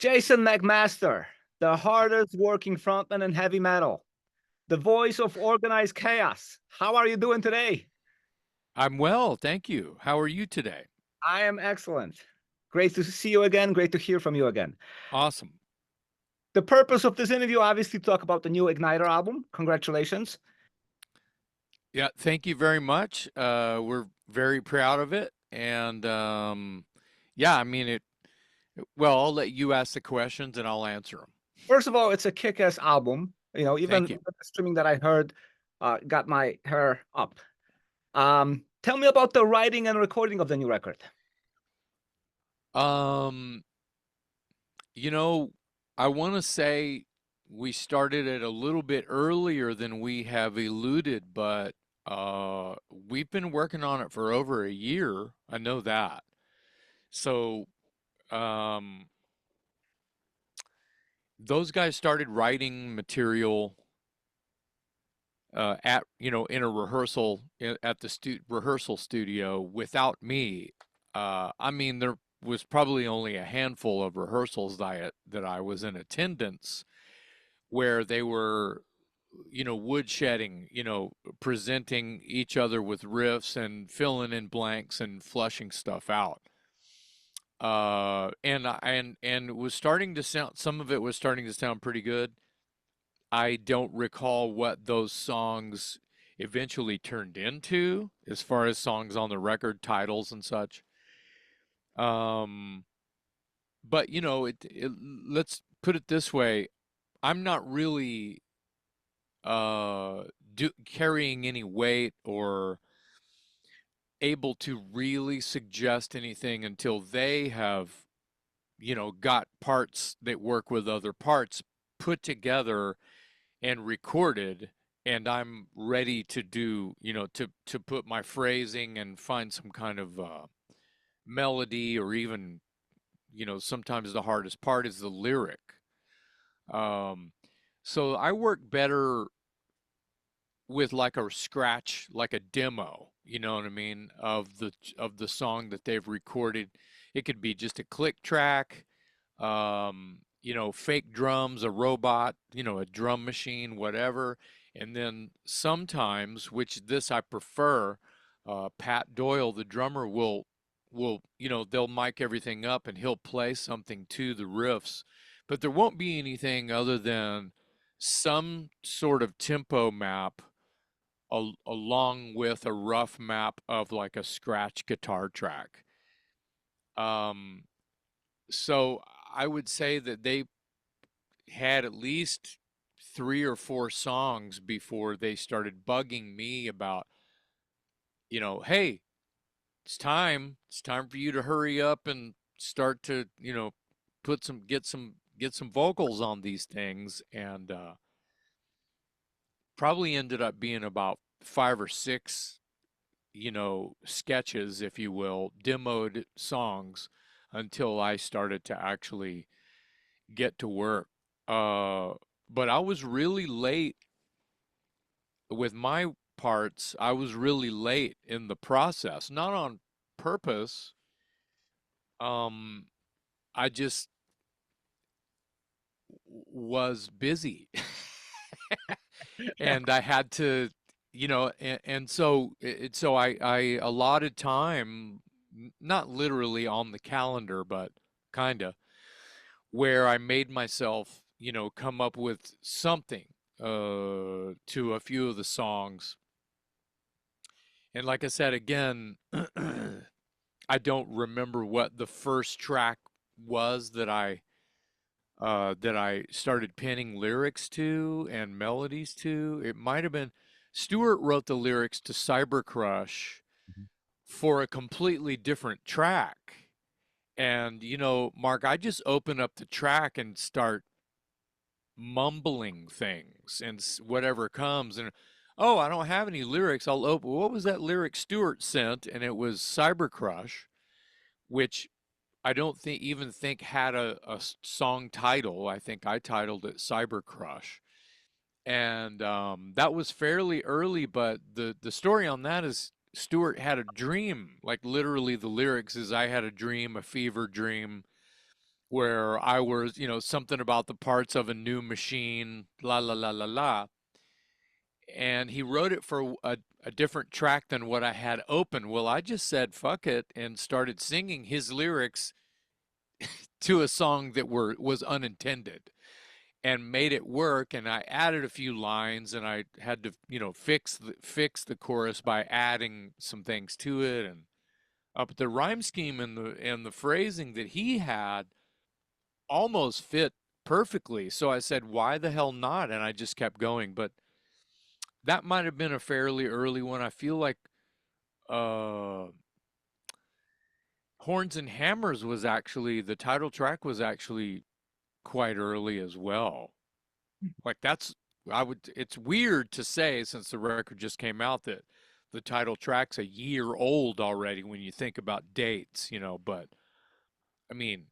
Jason McMaster, the hardest working frontman in heavy metal, the voice of organized chaos. How are you doing today? I'm well, thank you. How are you today? I am excellent. Great to see you again. Great to hear from you again. Awesome. The purpose of this interview, obviously, to talk about the new Ignitor album. Congratulations. Yeah, thank you very much. We're very proud of it. And yeah, I mean well, I'll let you ask the questions and I'll answer them. First of all, it's a kick-ass album. You know, even Thank you. the streaming that I heard got my hair up. Tell me about the writing and recording of the new record. Um, you know, I want to say we started it a little bit earlier than we have alluded, but we've been working on it for over a year. I know that. So, um, those guys started writing material at in a rehearsal at the rehearsal studio without me. I mean, there was probably only a handful of rehearsals that I was in attendance where they were, woodshedding, presenting each other with riffs and filling in blanks and flushing stuff out. And it was starting to sound, some of it was starting to sound pretty good. I don't recall what those songs eventually turned into as far as songs on the record, titles and such. Um, but let's put it this way. I'm not really carrying any weight or able to really suggest anything until they have, got parts that work with other parts put together and recorded, and I'm ready to do, to put my phrasing and find some kind of melody, or even, sometimes the hardest part is the lyric. Um, so I work better with like a scratch, like a demo, you know what I mean, of the song that they've recorded. It could be just a click track, fake drums, a robot, a drum machine, whatever. And then sometimes, which this I prefer, Pat Doyle, the drummer, will they'll mic everything up and he'll play something to the riffs, but there won't be anything other than some sort of tempo map along with a rough map of like a scratch guitar track. Um, so I would say that they had at least 3 or 4 songs before they started bugging me about, hey, it's time for you to hurry up and start to, put some, get some vocals on these things. And probably ended up being about 5 or 6, sketches, if you will, demoed songs until I started to actually get to work. Uh, but I was really late with my parts. I was really late in the process, not on purpose. Um, I just was busy and I had to, and so I allotted time, not literally on the calendar, but kinda, where I made myself, come up with something to a few of the songs. And like I said, again, I don't remember what the first track was that I started penning lyrics to and melodies to. It might have been Stewart wrote the lyrics to Cyber Crush Mhm. for a completely different track. And, Mark, I just open up the track and start mumbling things and whatever comes. And, oh, I don't have any lyrics. I'll open, what was that lyric Stewart sent? And it was Cyber Crush, which I don't even think had a song title. I think I titled it Cyber Crush. And that was fairly early, but the story on that is Stewart had a dream. Like literally the lyrics is I had a dream, a fever dream, where I was, something about the parts of a new machine, la la la la la. And he wrote it for a different track than what I had open. Well, I just said fuck it and started singing his lyrics to a song that was unintended and made it work. And I added a few lines, and I had to, fix the chorus by adding some things to it. And but the rhyme scheme and the phrasing that he had almost fit perfectly. So I said, why the hell not? And I just kept going. But that might have been a fairly early one. I feel like uh, Horns and Hammers was actually, the title track was actually quite early as well. Like it's weird to say, since the record just came out, that the title track's a year old already when you think about dates, but I mean,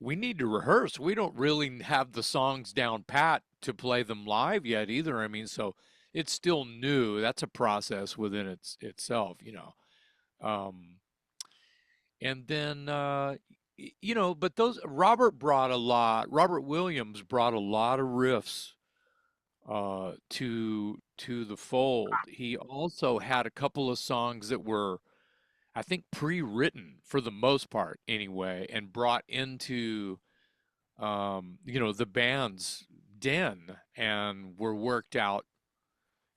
we need to rehearse. We don't really have the songs down pat to play them live yet either. I mean, so it's still new. That's a process within itself. Um, and then, but those, Robert Williams brought a lot of riffs to the fold. He also had a couple of songs that were, I think, pre-written for the most part anyway, and brought into the band's den and were worked out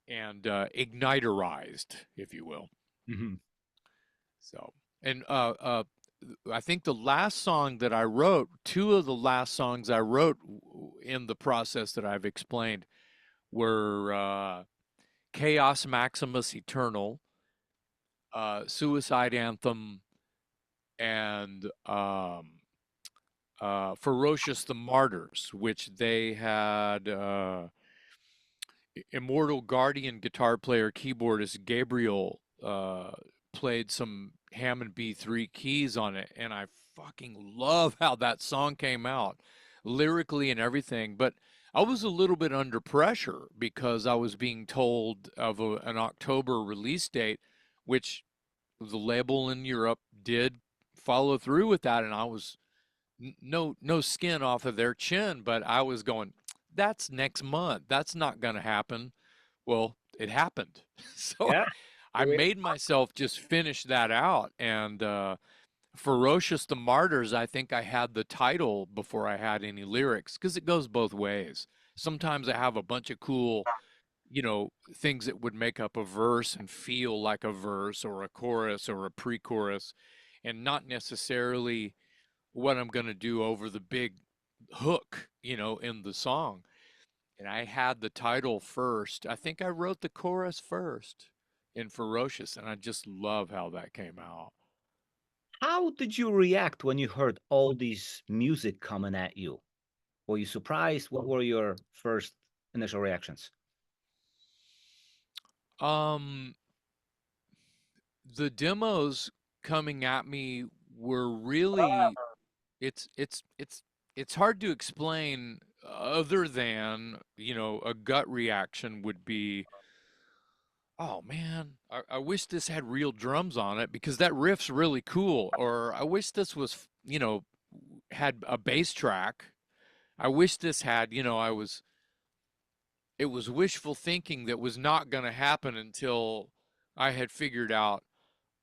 and ignitorized, if you will. Mm-hmm. So, and I think the last song that I wrote, two of the last songs I wrote in the process that I've explained, were Chaos Maximus Eternal, Suicide Anthem, and Ferocious the Martyrs, which they had Immortal Guardian guitar player, keyboardist Gabriel played some Hammond B3 keys on it, and I fucking love how that song came out, lyrically and everything. But I was a little bit under pressure because I was being told of an October release date, which the label in Europe did follow through with that, and I was no skin off of their chin, but I was going, that's next month. That's not going to happen. Well, it happened. So Yeah. I made myself just finish that out. And Ferocious the Martyrs, I think I had the title before I had any lyrics, because it goes both ways. Sometimes I have a bunch of cool, things that would make up a verse and feel like a verse or a chorus or a pre-chorus, and not necessarily what I'm going to do over the big hook, in the song. And I had the title first. I think I wrote the chorus first in Ferocious, and I just love how that came out. How did you react when you heard all this music coming at you? Were you surprised? What were your first initial reactions? Um, the demos coming at me were really, it's hard to explain other than, a gut reaction would be, oh man, I wish this had real drums on it because that riff's really cool. Or I wish this was, had a bass track. I wish this had, it was wishful thinking that was not going to happen until I had figured out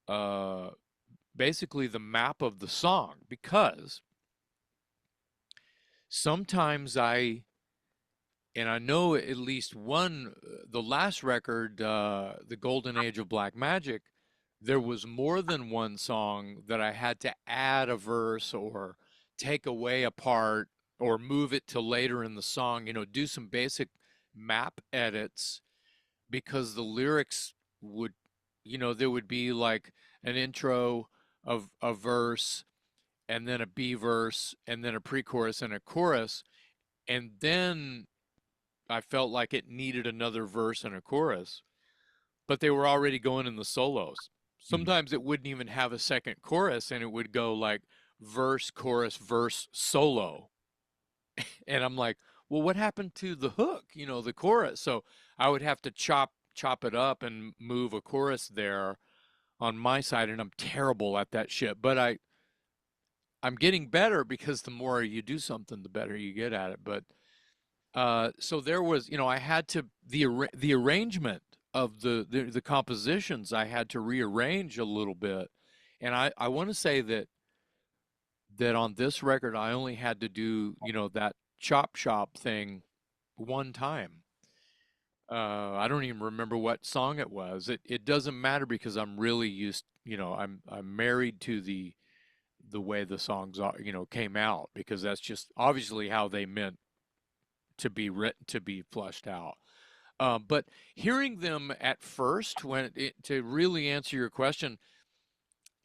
uh, basically the map of the song, because sometimes and I know at least one, the last record, The Golden Age of Black Magic, there was more than one song that I had to add a verse or take away a part or move it to later in the song, do some basic map edits, because the lyrics would, there would be like an intro of a verse and then a B verse and then a pre-chorus and a chorus. And then I felt like it needed another verse and a chorus, but they were already going in the solos. Mhm. Sometimes it wouldn't even have a second chorus, and it would go like verse, chorus, verse, solo. And I'm like, well, what happened to the hook, the chorus? So I would have to chop it up and move a chorus there on my side, and I'm terrible at that shit. But I'm getting better because the more you do something, the better you get at it. But so there was, I had to the arrangement of the compositions I had to rearrange a little bit, and I want to say that on this record I only had to do that chop shop thing one time. I don't even remember what song it was. It doesn't matter because I'm really used. I'm married to the way the songs are, came out because that's just obviously how they meant to be written, to be fleshed out. But hearing them at first, to really answer your question,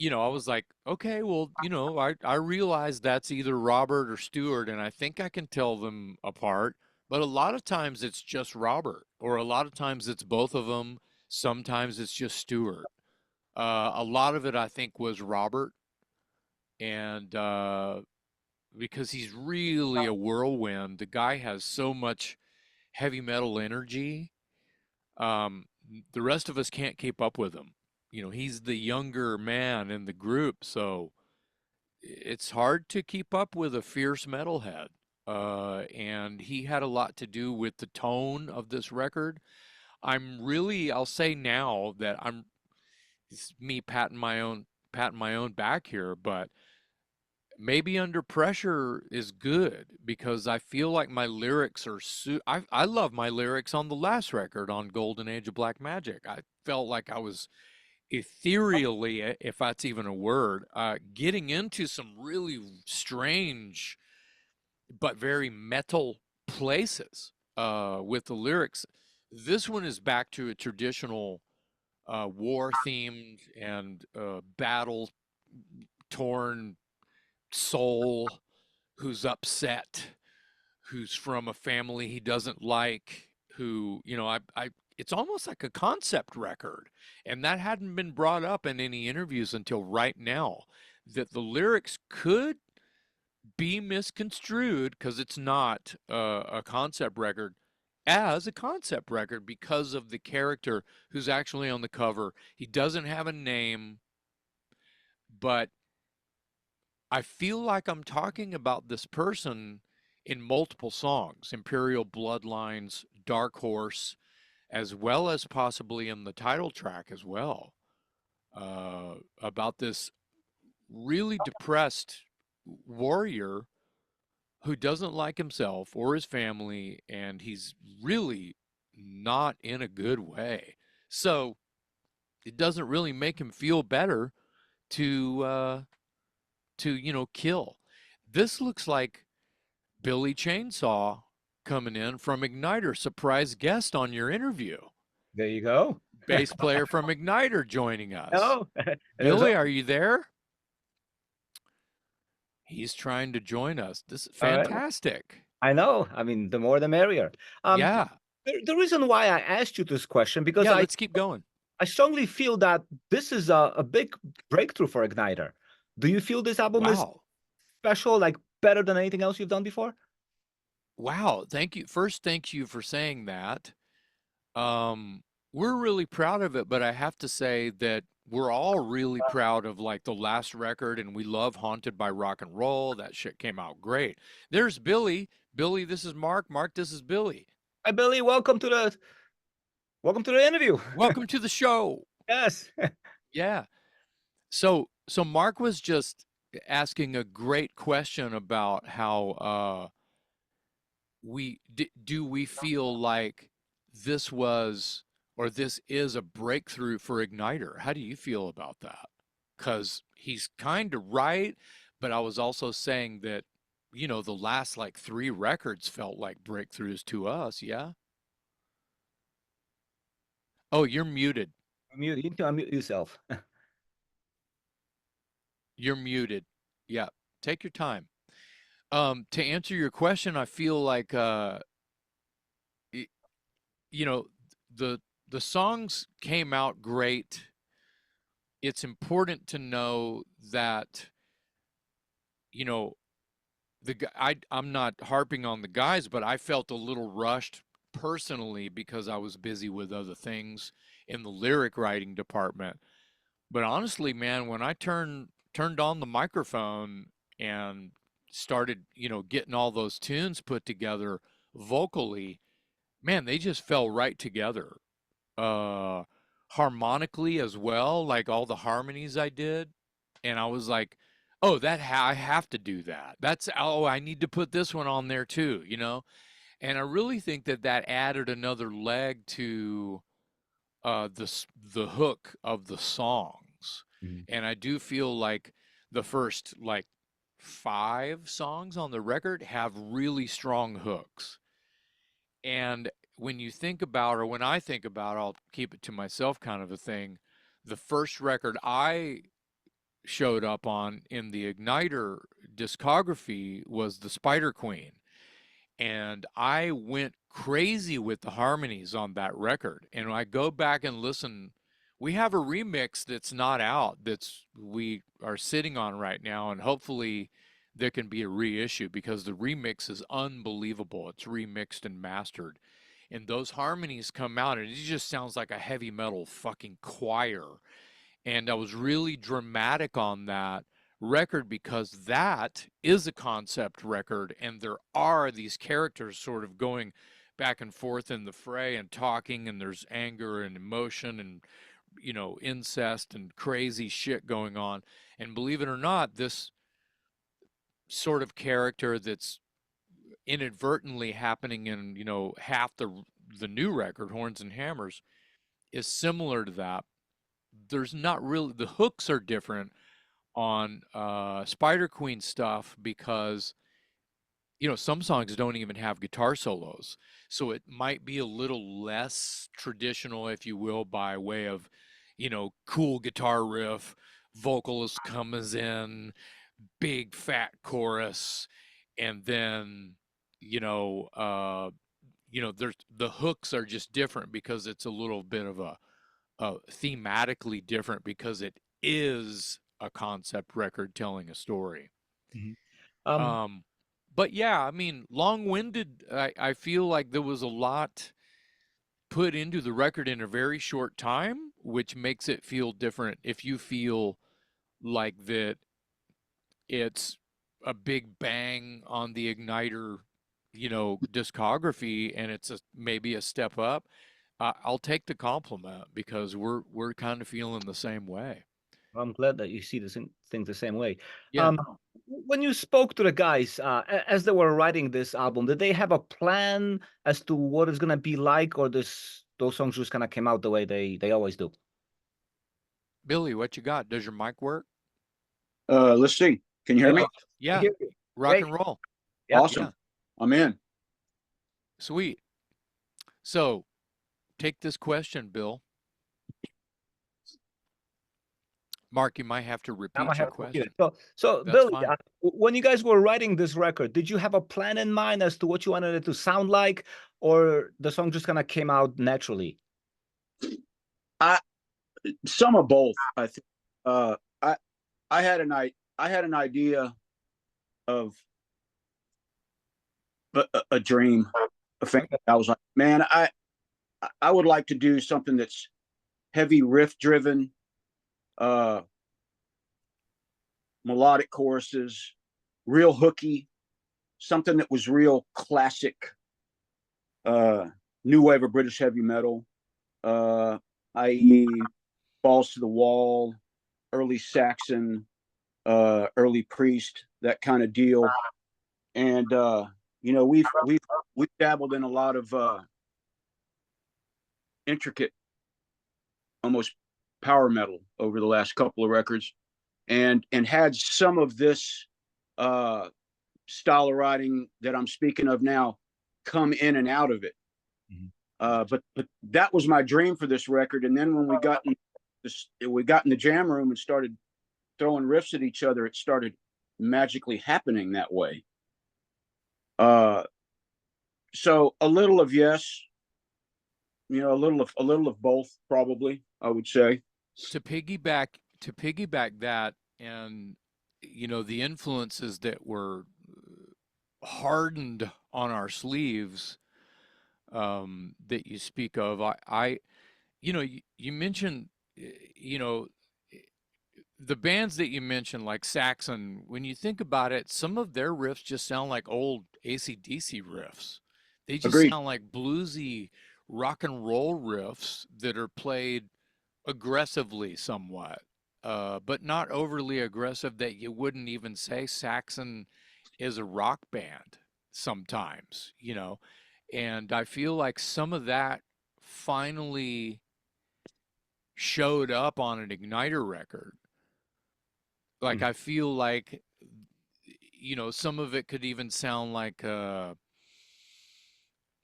I was like, okay, well, I realize that's either Robert or Stewart, and I think I can tell them apart. But a lot of times it's just Robert, or a lot of times it's both of them. Sometimes it's just Stewart. A lot of it, I think, was Robert, and because he's really a whirlwind. The guy has so much heavy metal energy. Um, the rest of us can't keep up with him. He's the younger man in the group, so it's hard to keep up with a fierce metalhead. And he had a lot to do with the tone of this record. I'll say now that it's me patting my own back here, but maybe Under Pressure is good because I feel like my lyrics are I love my lyrics on the last record, on Golden Age of Black Magic. I felt like I was ethereally, if that's even a word, getting into some really strange but very metal places with the lyrics. This one is back to a traditional war themed and battle torn soul who's upset, who's from a family he doesn't like, who, it's almost like a concept record. And that hadn't been brought up in any interviews until right now, that the lyrics could be misconstrued because it's not a concept record as a concept record because of the character who's actually on the cover. He doesn't have a name, but I feel like I'm talking about this person in multiple songs, Imperial Bloodlines, Dark Horse, as well as possibly in the title track as well, about this really depressed warrior who doesn't like himself or his family, and he's really not in a good way. So it doesn't really make him feel better to kill. This looks like Billy Chainsaw coming in from Ignitor, surprise guest on your interview. There you go. Bass player from Ignitor joining us. Oh, Billy, are you there? He's trying to join us. This is fantastic. I know. I mean, the more the merrier. Yeah. The reason why I asked you this question, because let's keep going. I strongly feel that this is a big breakthrough for Ignitor. Do you feel this album is special, like better than anything else you've done before? Wow. Thank you. First, thank you for saying that. We're really proud of it, but I have to say that we're all really proud of like the last record, and we love Haunted by Rock and Roll. That shit came out great. There's Billy. Billy, this is Mark. Mark, this is Billy. Hi, Billy. Welcome to the interview. Welcome to the show. Yes. Yeah. So Mark was just asking a great question about how do we feel like this was, or this is, a breakthrough for Ignitor. How do you feel about that? Because he's kind of right, but I was also saying that, the last like 3 records felt like breakthroughs to us, yeah? Oh, you're muted. You need to unmute yourself. You're muted. Yeah, take your time. To answer your question, I feel like, the songs came out great. It's important to know that, I'm not harping on the guys, but I felt a little rushed personally because I was busy with other things in the lyric writing department. But honestly, man, when I turned on the microphone, and started, getting all those tunes put together vocally, man, they just fell right together. Uh, Harmonically as well, like all the harmonies I did, and I was like, "Oh, I have to do that. I need to put this one on there too," And I really think that added another leg to the hook of the songs. Mhm. And I do feel like the first like 5 songs on the record have really strong hooks. And when you think about, or when I think about, I'll keep it to myself kind of a thing. The first record I showed up on in the Ignitor discography was the Spider Queen. And I went crazy with the harmonies on that record. And when I go back and listen, we have a remix that's not out, we are sitting on right now, and hopefully there can be a reissue because the remix is unbelievable. It's remixed and mastered. And those harmonies come out and it just sounds like a heavy metal fucking choir. And I was really dramatic on that record because that is a concept record, and there are these characters sort of going back and forth in the fray and talking, and there's anger and emotion and incest and crazy shit going on. And believe it or not, this sort of character that's inadvertently happening in half the new record, Horns and Hammers, is similar to that. There's not really, the hooks are different on Spider Queen stuff because some songs don't even have guitar solos, so it might be a little less traditional, if you will, by way of cool guitar riff, vocalist comes in, big fat chorus, and then there's the hooks are just different because it's a little bit of a thematically different because it is a concept record telling a story. Mhm. Um, Um, but yeah, I mean, long-winded. I feel like there was a lot put into the record in a very short time, which makes it feel different. If you feel like that it's a big bang on the Ignitor, discography, and it's maybe a step up, I'll take the compliment because we're kind of feeling the same way. I'm glad that you see the things the same way. Yeah. When you spoke to the guys as they were writing this album, did they have a plan as to what it's gonna be like, or those songs just kind of came out the way they always do? Billy, what you got? Does your mic work? Let's see. Can you hear me? Yeah. Hear you. Rock Great. and roll. Yeah. Awesome. Yeah. I'm in. Sweet. So take this question, Bill. Mark, you might have to Now I repeat your have to repeat question. it. So That's Billy, fine. when you guys were writing this record, did you have a plan in mind as to what you wanted it to sound like, or the song just kind of came out naturally? Some of both, I think. I had an idea of a dream, a fantasy. I was like, man, I would like to do something that's heavy riff driven, melodic choruses, real hooky, something that was real classic, new wave of British heavy metal, i.e. Balls to the Wall, early Saxon, early Priest, that kind of deal. And we've dabbled in a lot of intricate, almost power metal over the last couple of records, and had some of this style of writing that I'm speaking of now come in and out of it. Mm-hmm. But that was my dream for this record. And then when we got in the jam room and started throwing riffs at each other, it started magically happening that way. So a little of yes, a little of both, probably, I would say. To piggyback that, and the influences that were hardened on our sleeves, that you speak of, you mentioned, the bands that you mentioned, like Saxon, when you think about it, some of their riffs just sound like old AC/DC riffs. They just Agreed. sound like bluesy rock and roll riffs that are played aggressively somewhat, but not overly aggressive that you wouldn't even say Saxon is a rock band sometimes, you know. And I feel like some of that finally showed up on an Ignitor record. Like I feel like, you know, some of it could even sound like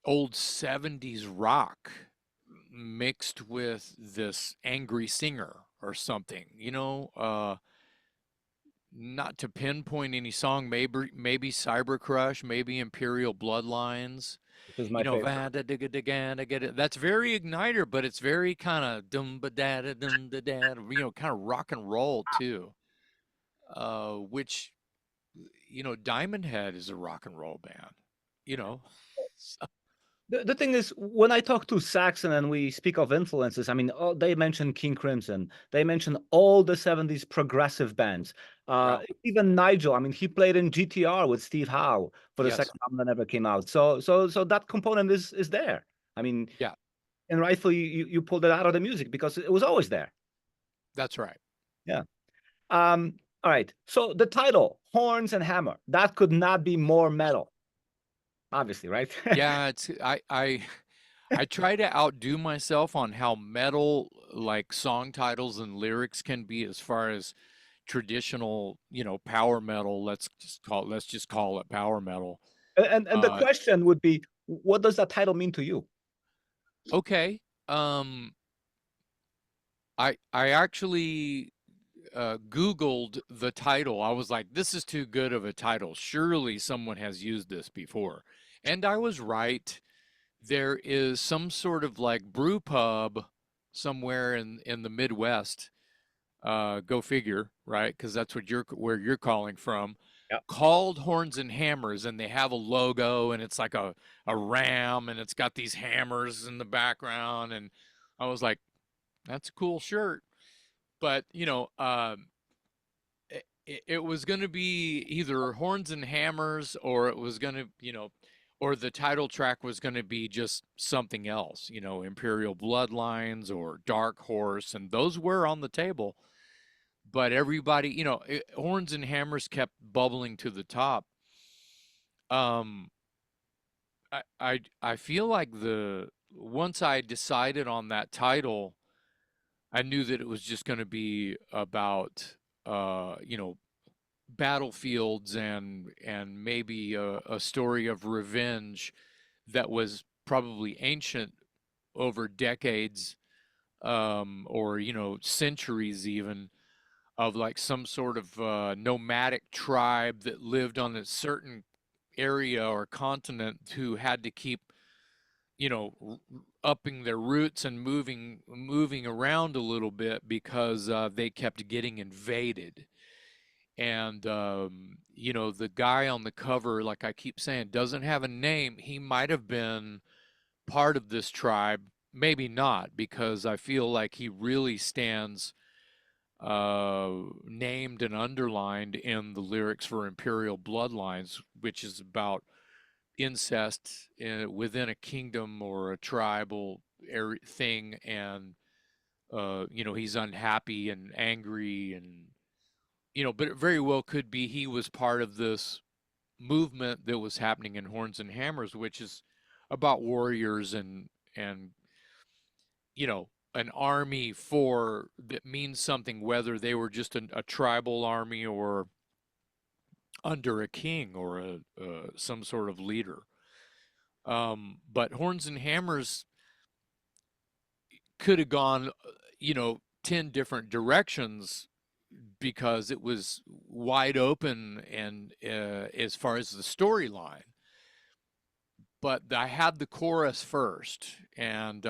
old 70s rock mixed with this angry singer or something, you know. Not to pinpoint any song, maybe Cyber Crush, maybe Imperial Bloodlines, This is you my know, favorite. that's very Igniter, but it's very kind of dum ba da da dum da da, you know, kind of rock and roll too. Which, you know, Diamond Head is a rock and roll band, you know. So, The thing is, when I talk to Saxon and we speak of influences, I mean, they mention King Crimson. They mention all the 70s progressive bands. yeah, Even Nigel, I mean, he played in GTR with Steve Howe for the yes, second album that never came out. So that component is there. I mean, yeah, and rightfully you pulled it out of the music because it was always there. that's right. Yeah. All right. So the title, Horns and Hammer, that could not be more metal. Obviously, right? Yeah, it's I try to outdo myself on how metal like song titles and lyrics can be as far as traditional, you know, power metal. Let's just call it power metal. And the Uh, question would be, what does that title mean to you? okay. Um, I actually Googled the title. I was like, this is too good of a title. Surely someone has used this before. And I was right. There is some sort of like brew pub somewhere in the Midwest. Go figure, right? Because that's what where you're calling from. Yeah. Called Horns and Hammers, and they have a logo, and it's like a ram, and it's got these hammers in the background. And I was like, that's a cool shirt. But you know, it was going to be either Horns and Hammers, or it was going to, you know, or the title track was going to be just something else, you know, Imperial Bloodlines or Dark Horse, and those were on the table. But everybody, you know, Horns and Hammers kept bubbling to the top. Um, I feel like the once I decided on that title, I knew that it was just going to be about, you know, battlefields and maybe a story of revenge that was probably ancient over decades, or you know, centuries even, of like some sort of nomadic tribe that lived on a certain area or continent who had to keep, you know, upping their roots and moving around a little bit because they kept getting invaded. And you know, the guy on the cover, like I keep saying, doesn't have a name. He might have been part of this tribe, maybe not, because I feel like he really stands named and underlined in the lyrics for Imperial Bloodlines, which is about incest within a kingdom or a tribal thing. And you know, he's unhappy and angry, and you know, but it very well could be he was part of this movement that was happening in Horns and Hammers, which is about warriors and you know, an army for that means something, whether they were just a tribal army or under a king or a some sort of leader. But Horns and Hammers could have gone, you know, 10 different directions because it was wide open and as far as the storyline. But I had the chorus first, and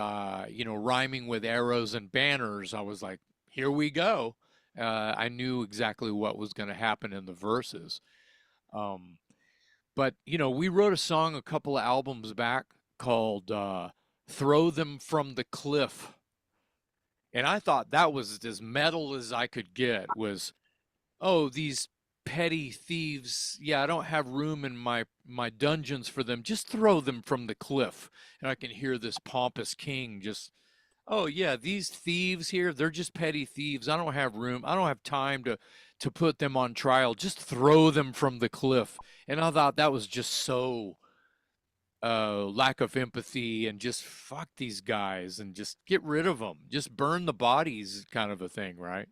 you know, rhyming with arrows and banners. I was like, here we go. I knew exactly what was going to happen in the verses. Um, but you know, we wrote a song a couple of albums back called "Throw Them from the Cliff," And I thought that was as metal as I could get, was, oh, these petty thieves, yeah, I don't have room in my dungeons for them. Just throw them from the cliff. And I can hear this pompous king just, oh yeah, these thieves here, they're just petty thieves. I don't have room. I don't have time to put them on trial. Just throw them from the cliff. And I thought that was just so lack of empathy, and just fuck these guys and just get rid of them. Just burn the bodies, kind of a thing, right?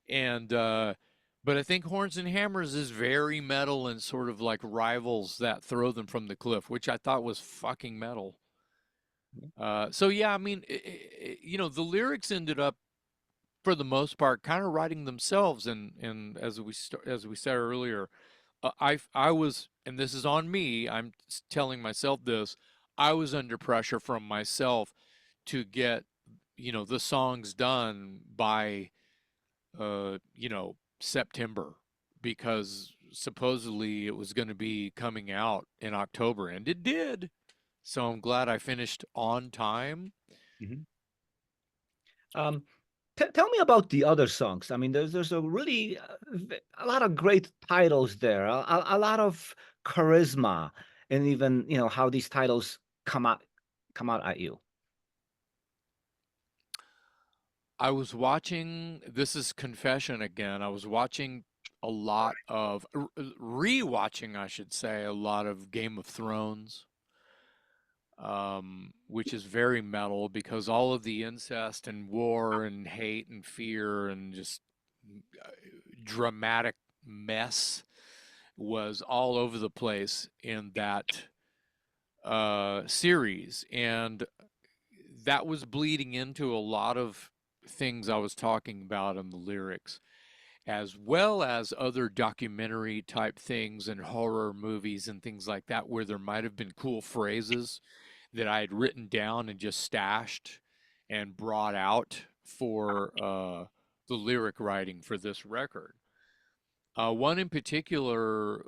And but I think Horns and Hammers is very metal and sort of like rivals that Throw Them from the Cliff, which I thought was fucking metal. So yeah, I mean, you know, the lyrics ended up, for the most part, kind of writing themselves. And as we said earlier, I was, and this is on me, I'm telling myself this, I was under pressure from myself to get, you know, the songs done by, you know, September, because supposedly it was going to be coming out in October, and it did. So I'm glad I finished on time. Um, tell me about the other songs. I mean, there's a really a lot of great titles there, a lot of charisma, and even, you know, how these titles come out at you. I was watching, this is confession again, I was watching a lot of, re-watching, I should say, a lot of Game of Thrones, which is very metal, because all of the incest and war and hate and fear and just dramatic mess was all over the place in that series. And that was bleeding into a lot of things I was talking about in the lyrics, as well as other documentary type things and horror movies and things like that, where there might have been cool phrases that I had written down and just stashed and brought out for the lyric writing for this record. One in particular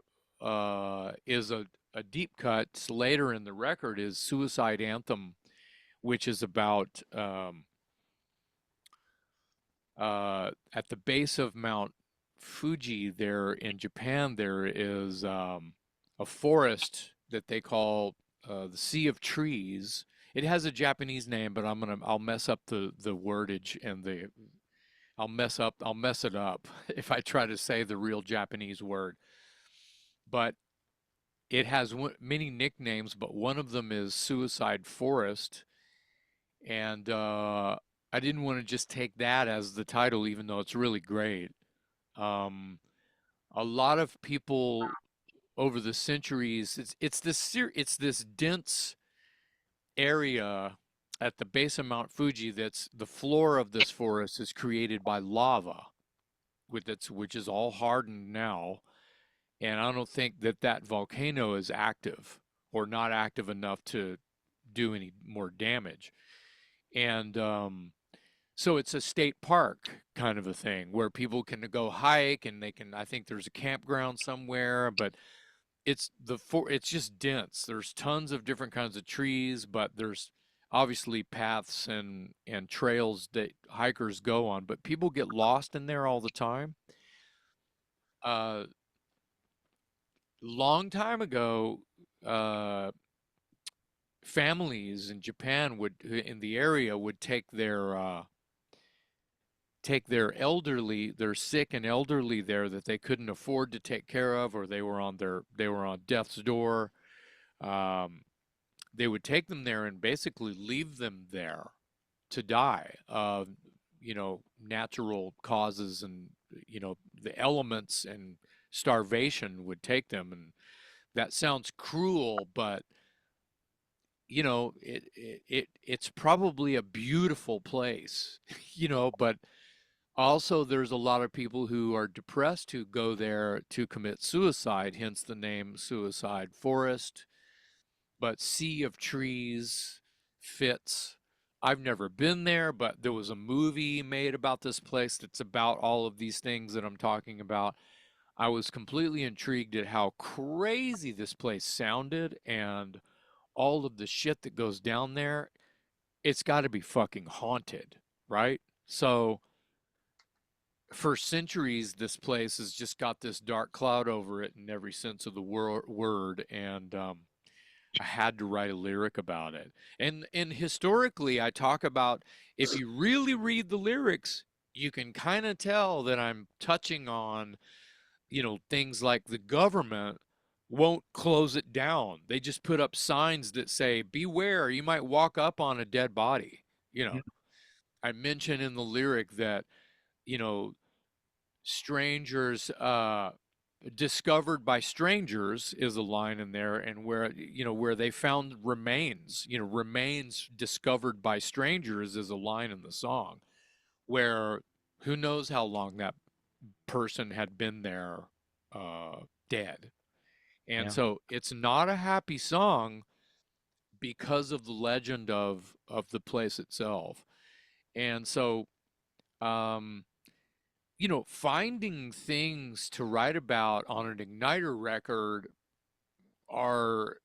is a deep cut later in the record, is Suicide Anthem, which is about at the base of Mount Fuji there in Japan, there is a forest that they call the Sea of Trees. It has a Japanese name, but I'll mess up the wordage, and I'll mess it up if I try to say the real Japanese word. But it has many nicknames, but one of them is Suicide Forest. And I didn't want to just take that as the title, even though it's really great. A lot of people over the centuries, it's this dense area at the base of Mount Fuji. That's the floor of this forest is created by lava, which is all hardened now. And I don't think that volcano is active, or not active enough to do any more damage. And so it's a state park kind of a thing, where people can go hike, and I think there's a campground somewhere, but it's just dense. There's tons of different kinds of trees, but there's obviously paths and trails that hikers go on, but people get lost in there all the time. Long time ago, families in Japan in the area would take their sick and elderly there that they couldn't afford to take care of, or they were on death's door. They would take them there and basically leave them there to die of, you know, natural causes, and, you know, the elements and starvation would take them. And that sounds cruel, but, you know, it's probably a beautiful place, you know, but also there's a lot of people who are depressed who go there to commit suicide, hence the name Suicide Forest. But Sea of Trees fits. I've never been there, but there was a movie made about this place that's about all of these things that I'm talking about. I was completely intrigued at how crazy this place sounded, and all of the shit that goes down there. It's got to be fucking haunted. right? So for centuries, this place has just got this dark cloud over it in every sense of the word, and I had to write a lyric about it. And historically, I talk about, if you really read the lyrics, you can kind of tell that I'm touching on, things like the government won't close it down. They just put up signs that say, beware, you might walk up on a dead body. Yeah. I mention in the lyric that, you know, strangers, discovered by strangers is a line in there, and where they found remains, remains discovered by strangers is a line in the song, where who knows how long that person had been there, dead. And Yeah. so it's not a happy song because of the legend of the place itself. And so, um, finding things to write about on an Ignitor record are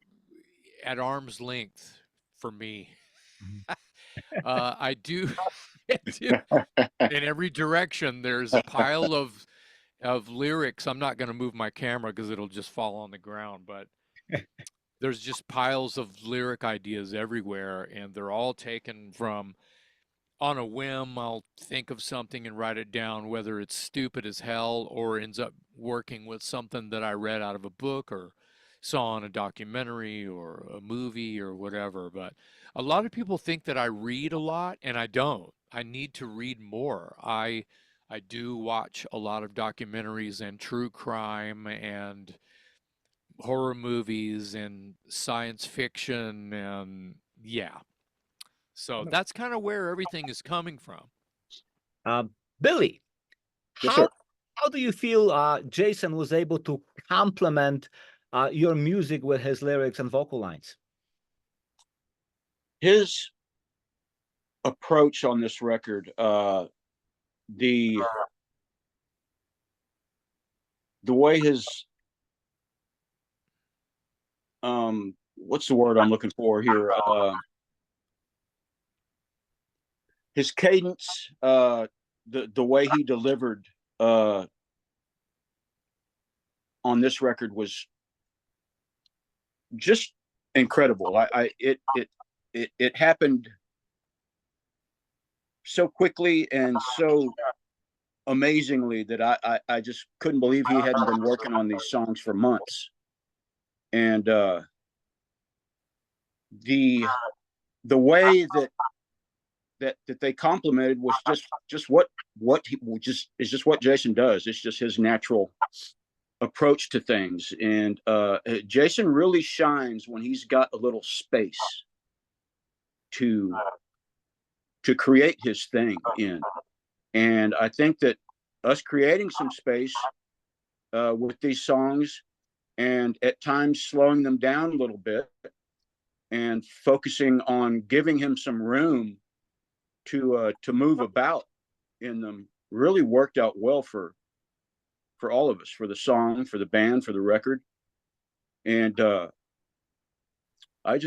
at arm's length for me. Mhm. I do, I do. In every direction, there's a pile of lyrics. I'm not going to move my camera because it'll just fall on the ground, but there's just piles of lyric ideas everywhere, and they're all taken from, on a whim, I'll think of something and write it down, whether it's stupid as hell or ends up working with something that I read out of a book or saw in a documentary or a movie or whatever. But a lot of people think that I read a lot, and I don't. I need to read more. I do watch a lot of documentaries and true crime and horror movies and science fiction, and yeah. So that's kind of where everything is coming from. Um, Billy, Yes, how sir. how do you feel Jason was able to complement your music with his lyrics and vocal lines? His approach on this record, the the way his what's the word I'm looking for here? His cadence, the way he delivered on this record was just incredible. It happened so quickly and so amazingly that I just couldn't believe he hadn't been working on these songs for months. And the way that they complemented was just what he just is just what Jason does. It's just his natural approach to things. And Jason really shines when he's got a little space to create his thing in. And I think that us creating some space with these songs, and at times slowing them down a little bit and focusing on giving him some room to move about in them, really worked out well for all of us, for the song, for the band, for the record. And I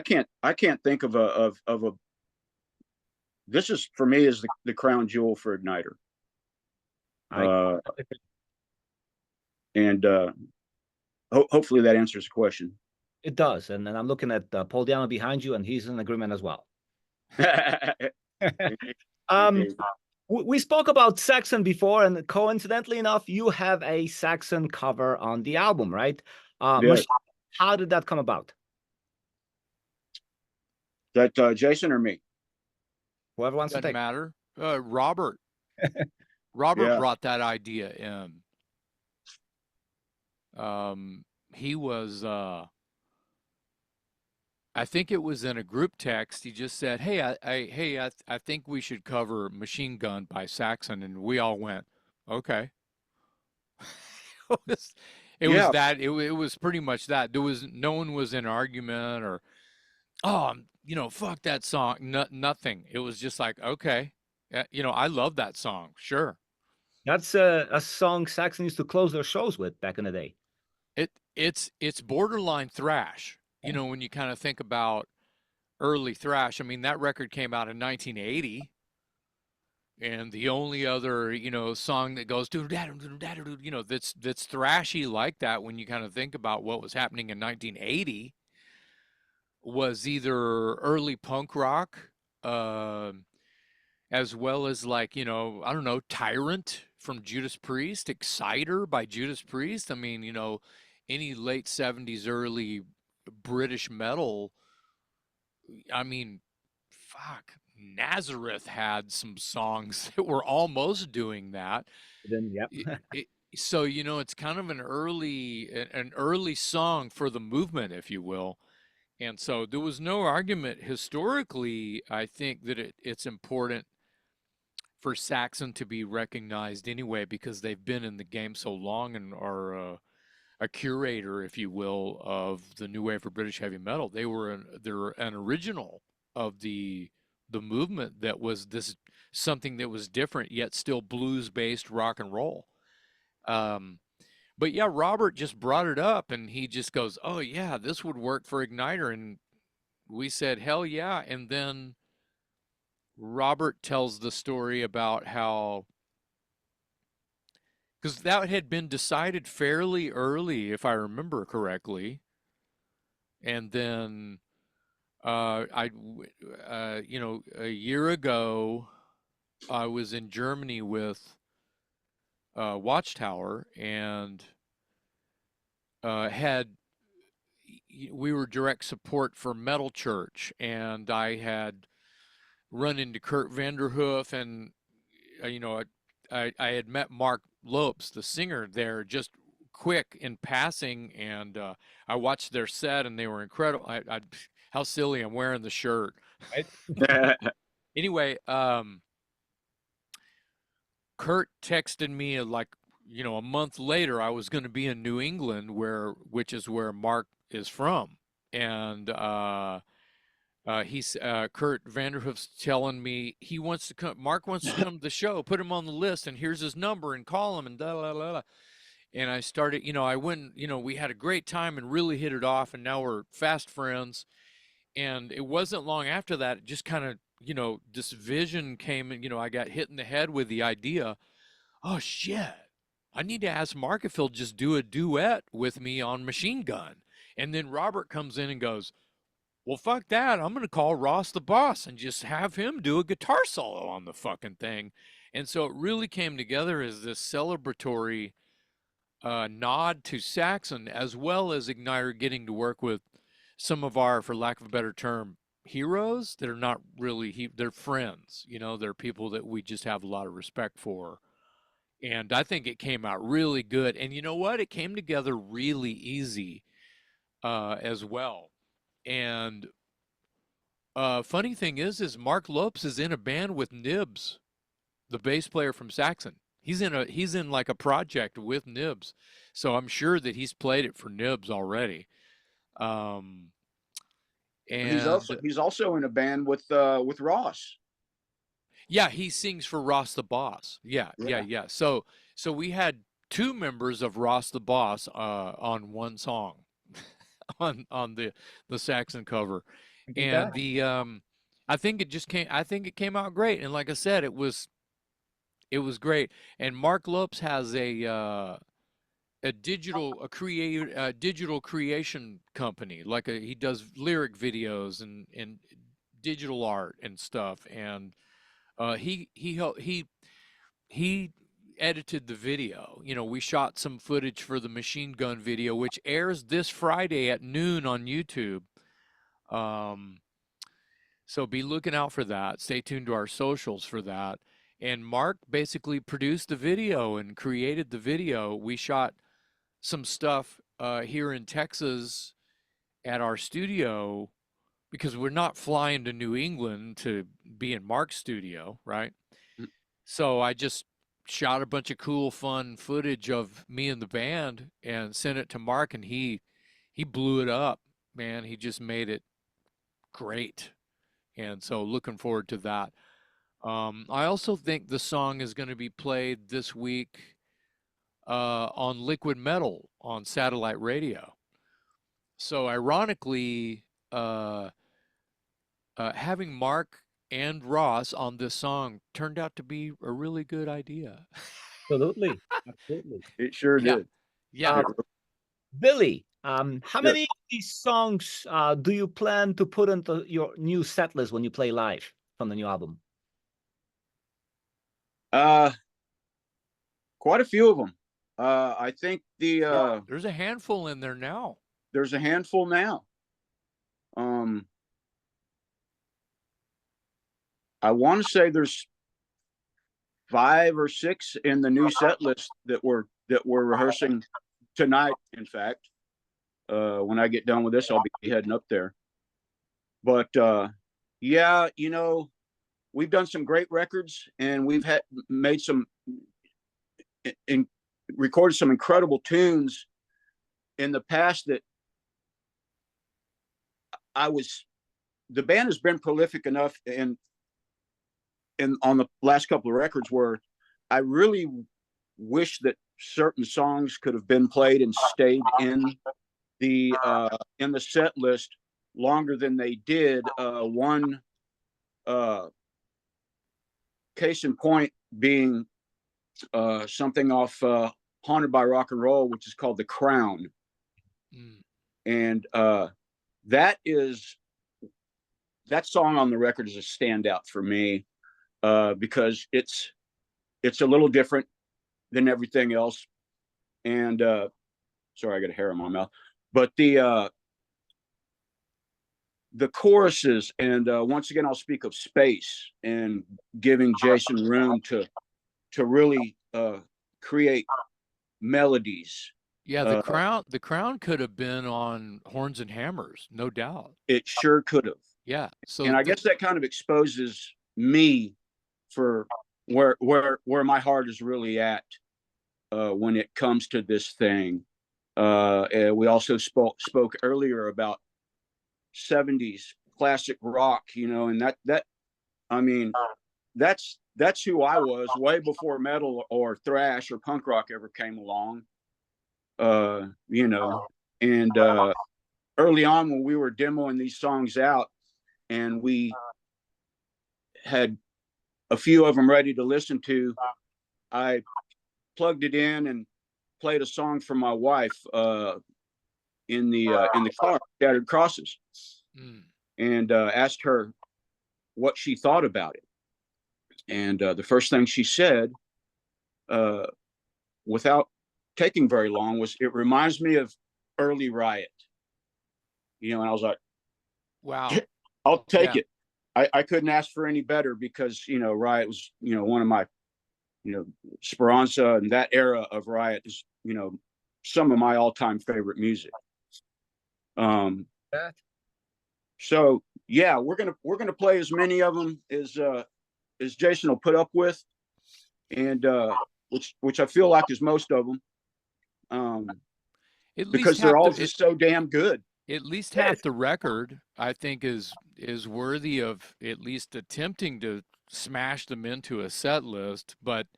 can't think of a this is, for me, is the crown jewel for Ignitor. And hopefully that answers the question. It does, and I'm looking at Paul Diano behind you, and he's in agreement as well. We spoke about Saxon before, and coincidentally enough, you have a Saxon cover on the album, right? Yes. How did that come about? That Jason or me? Whoever wants to Doesn't take. matter. Robert Yeah. brought that idea in. He was, I think it was in a group text. He just said, "Hey, I think we should cover Machine Gun by Saxon," and we all went, "Okay." It was that. It was pretty much that. No one was in argument or, oh, fuck that song. Nothing. It was just like, okay, I love that song. Sure. That's a song Saxon used to close their shows with back in the day. It's borderline thrash. When you kind of think about early thrash. I mean, that record came out in 1980. And the only other, song that goes that's thrashy like that when you kind of think about what was happening in 1980 was either early punk rock, uh, as well as like, I don't know, Tyrant from Judas Priest, Exciter by Judas Priest. I mean, any late 70s, early British metal. I mean, fuck, Nazareth had some songs that were almost doing that. Then, yep. So, it's kind of an early song for the movement, if you will. And so there was no argument historically, I think, that it's important for Saxon to be recognized anyway, because they've been in the game so long and are a curator, if you will, of the new wave of British heavy metal. They're an original of the movement that was something that was different yet still blues based rock and roll. But yeah, Robert just brought it up and he just goes, "Oh yeah, this would work for Ignitor," and we said, "Hell yeah!" And then Robert tells the story about how, because that had been decided fairly early, if I remember correctly, and then a year ago, I was in Germany with Watchtower, and we were direct support for Metal Church, and I had run into Kurt Vanderhoof, and I had met Mark Lopes, the singer there, just quick in passing, and I watched their set, and they were incredible. How silly, I'm wearing the shirt. Right. Anyway, Kurt texted me like, a month later, I was going to be in New England, which is where Mark is from, and Kurt Vanderhoof's telling me he wants to come. Mark wants to come to the show. Put him on the list, and here's his number, and call him, and da da da da. And I started, I went, we had a great time and really hit it off, and now we're fast friends. And it wasn't long after that, it just kind of, this vision came, and I got hit in the head with the idea, oh shit, I need to ask Mark if he'll just do a duet with me on Machine Gun. And then Robert comes in and goes, well, fuck that. I'm going to call Ross the boss and just have him do a guitar solo on the fucking thing. And so it really came together as this celebratory nod to Saxon, as well as Ignitor getting to work with some of our, for lack of a better term, heroes that are not really, they're friends. They're people that we just have a lot of respect for. And I think it came out really good. And you know what? It came together really easy as well. And funny thing is Mark Lopes is in a band with Nibs, the bass player from Saxon. He's in like a project with Nibs, so I'm sure that he's played it for Nibs already. And he's also in a band with Ross. Yeah, he sings for Ross the Boss. Yeah. So we had two members of Ross the Boss on one song. on the Saxon cover, and I think it came out great, and like I said, it was great. And Mark Lopes has a digital creation company, like he does lyric videos and digital art and stuff, and he edited the video. We shot some footage for the Machine Gun video, which airs this Friday at noon on YouTube. So be looking out for that. Stay tuned to our socials for that. And Mark basically produced the video and created the video. We shot some stuff here in Texas at our studio, because we're not flying to New England to be in Mark's studio, right? So I just shot a bunch of cool, fun footage of me and the band and sent it to Mark, and he blew it up, man. He just made it great. And so looking forward to that. I also think the song is going to be played this week on Liquid Metal on satellite radio. So ironically, having Mark and Ross on this song turned out to be a really good idea. Absolutely. Absolutely. It sure Yeah, did. yeah. Billy, how Yes. many of these songs do you plan to put into your new set list when you play live from the new album? Quite a few of them. I think There's a handful in there now. there's a handful now. I want to say there's 5 or 6 in the new set list that we're rehearsing tonight. In fact, when I get done with this, I'll be heading up there. But yeah, you know, we've done some great records, and we've made some recorded some incredible tunes in the past that the band has been prolific enough in on the last couple of records where I really wish that certain songs could have been played and stayed in the set list longer than they did. One case in point being something off Haunted by Rock and Roll, which is called The Crown. And that song on the record is a standout for me, because it's a little different than everything else. And sorry, I got a hair in my mouth. But the choruses, and once again, I'll speak of space and giving Jason room to really create melodies. Yeah, the crown could have been on Horns and Hammers, no doubt. It sure could have. Yeah. So and I guess that kind of exposes me for where my heart is really at when it comes to this thing. And we also spoke earlier about 70s classic rock, you know, and that I mean, that's who I was way before metal or thrash or punk rock ever came along. You know, and early on when we were demoing these songs out, and we had a few of them ready to listen to, I plugged it in and played a song for my wife in the car, Scattered Crosses, and asked her what she thought about it. And the first thing she said, without taking very long, was, "It reminds me of early Riot." You know, and I was like, wow, I'll take it. I couldn't ask for any better, because, you know, Riot was, you know, one of my, you know, Speranza and that era of Riot is, you know, some of my all-time favorite music. So yeah, we're gonna play as many of them as Jason will put up with, and which I feel like is most of them, because they're all just so damn good. At least half the record, I think, is worthy of at least attempting to smash them into a set list. But,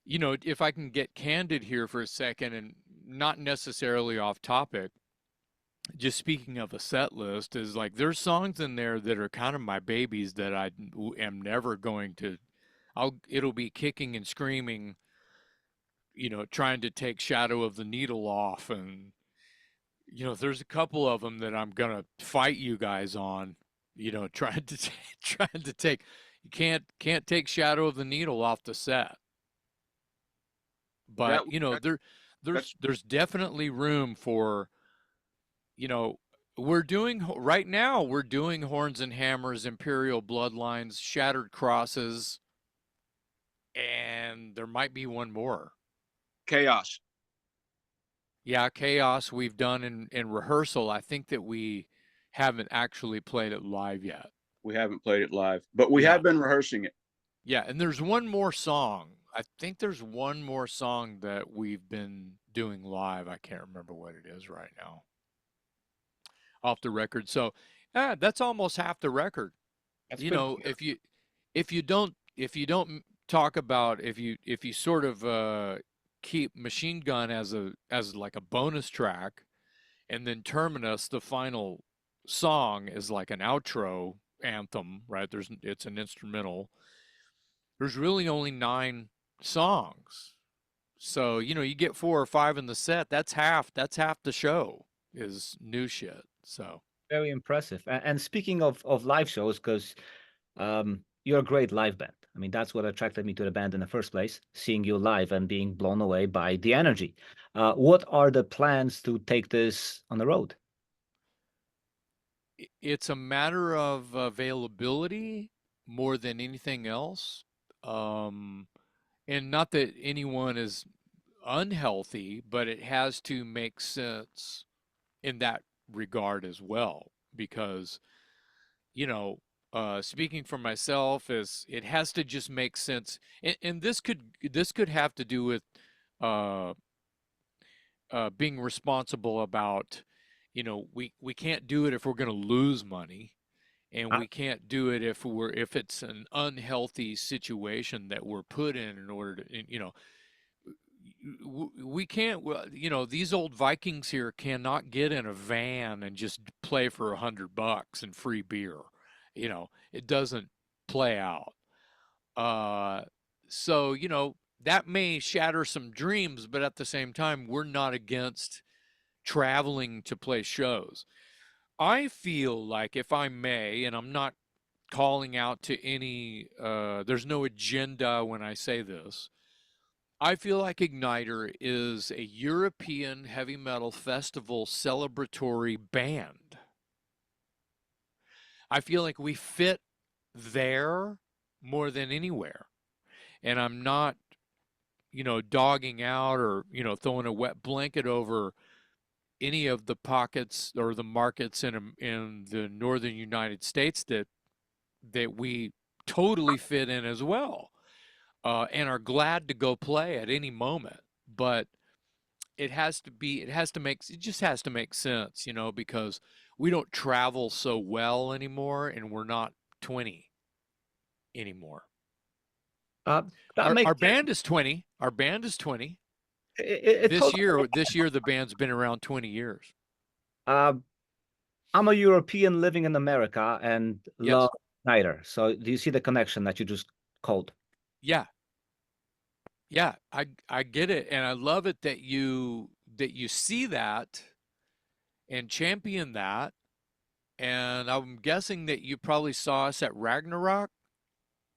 you know, if I can get candid here for a second, and not necessarily off topic, just speaking of a set list, is like there's songs in there that are kind of my babies that I am never going to, it'll be kicking and screaming, you know, trying to take Shadow of the Needle off. And, you know, there's a couple of them that I'm gonna fight you guys on, you know, trying to take, you can't take Shadow of the Needle off the set. But, you know, there's definitely room for, you know, right now we're doing Horns and Hammers, Imperial Bloodlines, Shattered Crosses, and there might be one more. Chaos. Yeah, Chaos we've done in rehearsal. I think that we haven't actually played it live yet. We haven't played it live, but we have been rehearsing it. Yeah, and there's one more song. I think there's one more song that we've been doing live. I can't remember what it is right now off the record. So that's almost half the record. That's, you know, good. if you don't talk about, if you sort of keep Machine Gun as like a bonus track, and then Terminus, the final song is like an outro anthem, right? It's an instrumental. There's really only 9 songs. So, you get 4 or 5 in the set, that's half the show is new shit. So, Very impressive. And speaking of live shows, because you're a great live band. I mean, that's what attracted me to the band in the first place, seeing you live and being blown away by the energy. What are the plans to take this on the road? it's a matter of availability more than anything else. Um, and not that anyone is unhealthy, but it has to make sense in that regard as well. Because, you know, speaking for myself, is it has to just make sense. And this could have to do with uh, being responsible about, we can't do it if we're going to lose money, and Uh, we can't do it if it's an unhealthy situation that we're put in order to, we can't, these old Vikings here cannot get in a van and just play for $100 and free beer. It doesn't play out. Uh, so, that may shatter some dreams, but at the same time, we're not against traveling to play shows. I feel like, if I may, and I'm not calling out to any, there's no agenda when I say this. I feel like Ignitor is a European heavy metal festival celebratory band. I feel like we fit there more than anywhere. And I'm not, dogging out or, throwing a wet blanket over any of the pockets or the markets in the northern United States that we totally fit in as well, and are glad to go play at any moment. But it just has to make sense, because we don't travel so well anymore, and we're not 20 anymore. uh, that Our makes band is 20. Our band is 20. it This totally. year, this year the band's been around 20 years. Uh, I'm a European living in America and love Yes. Snyder. So do you see the connection that you just called? Yeah. Yeah, I get it, and I love it that you see that and champion that. And I'm guessing that you probably saw us at Ragnarok.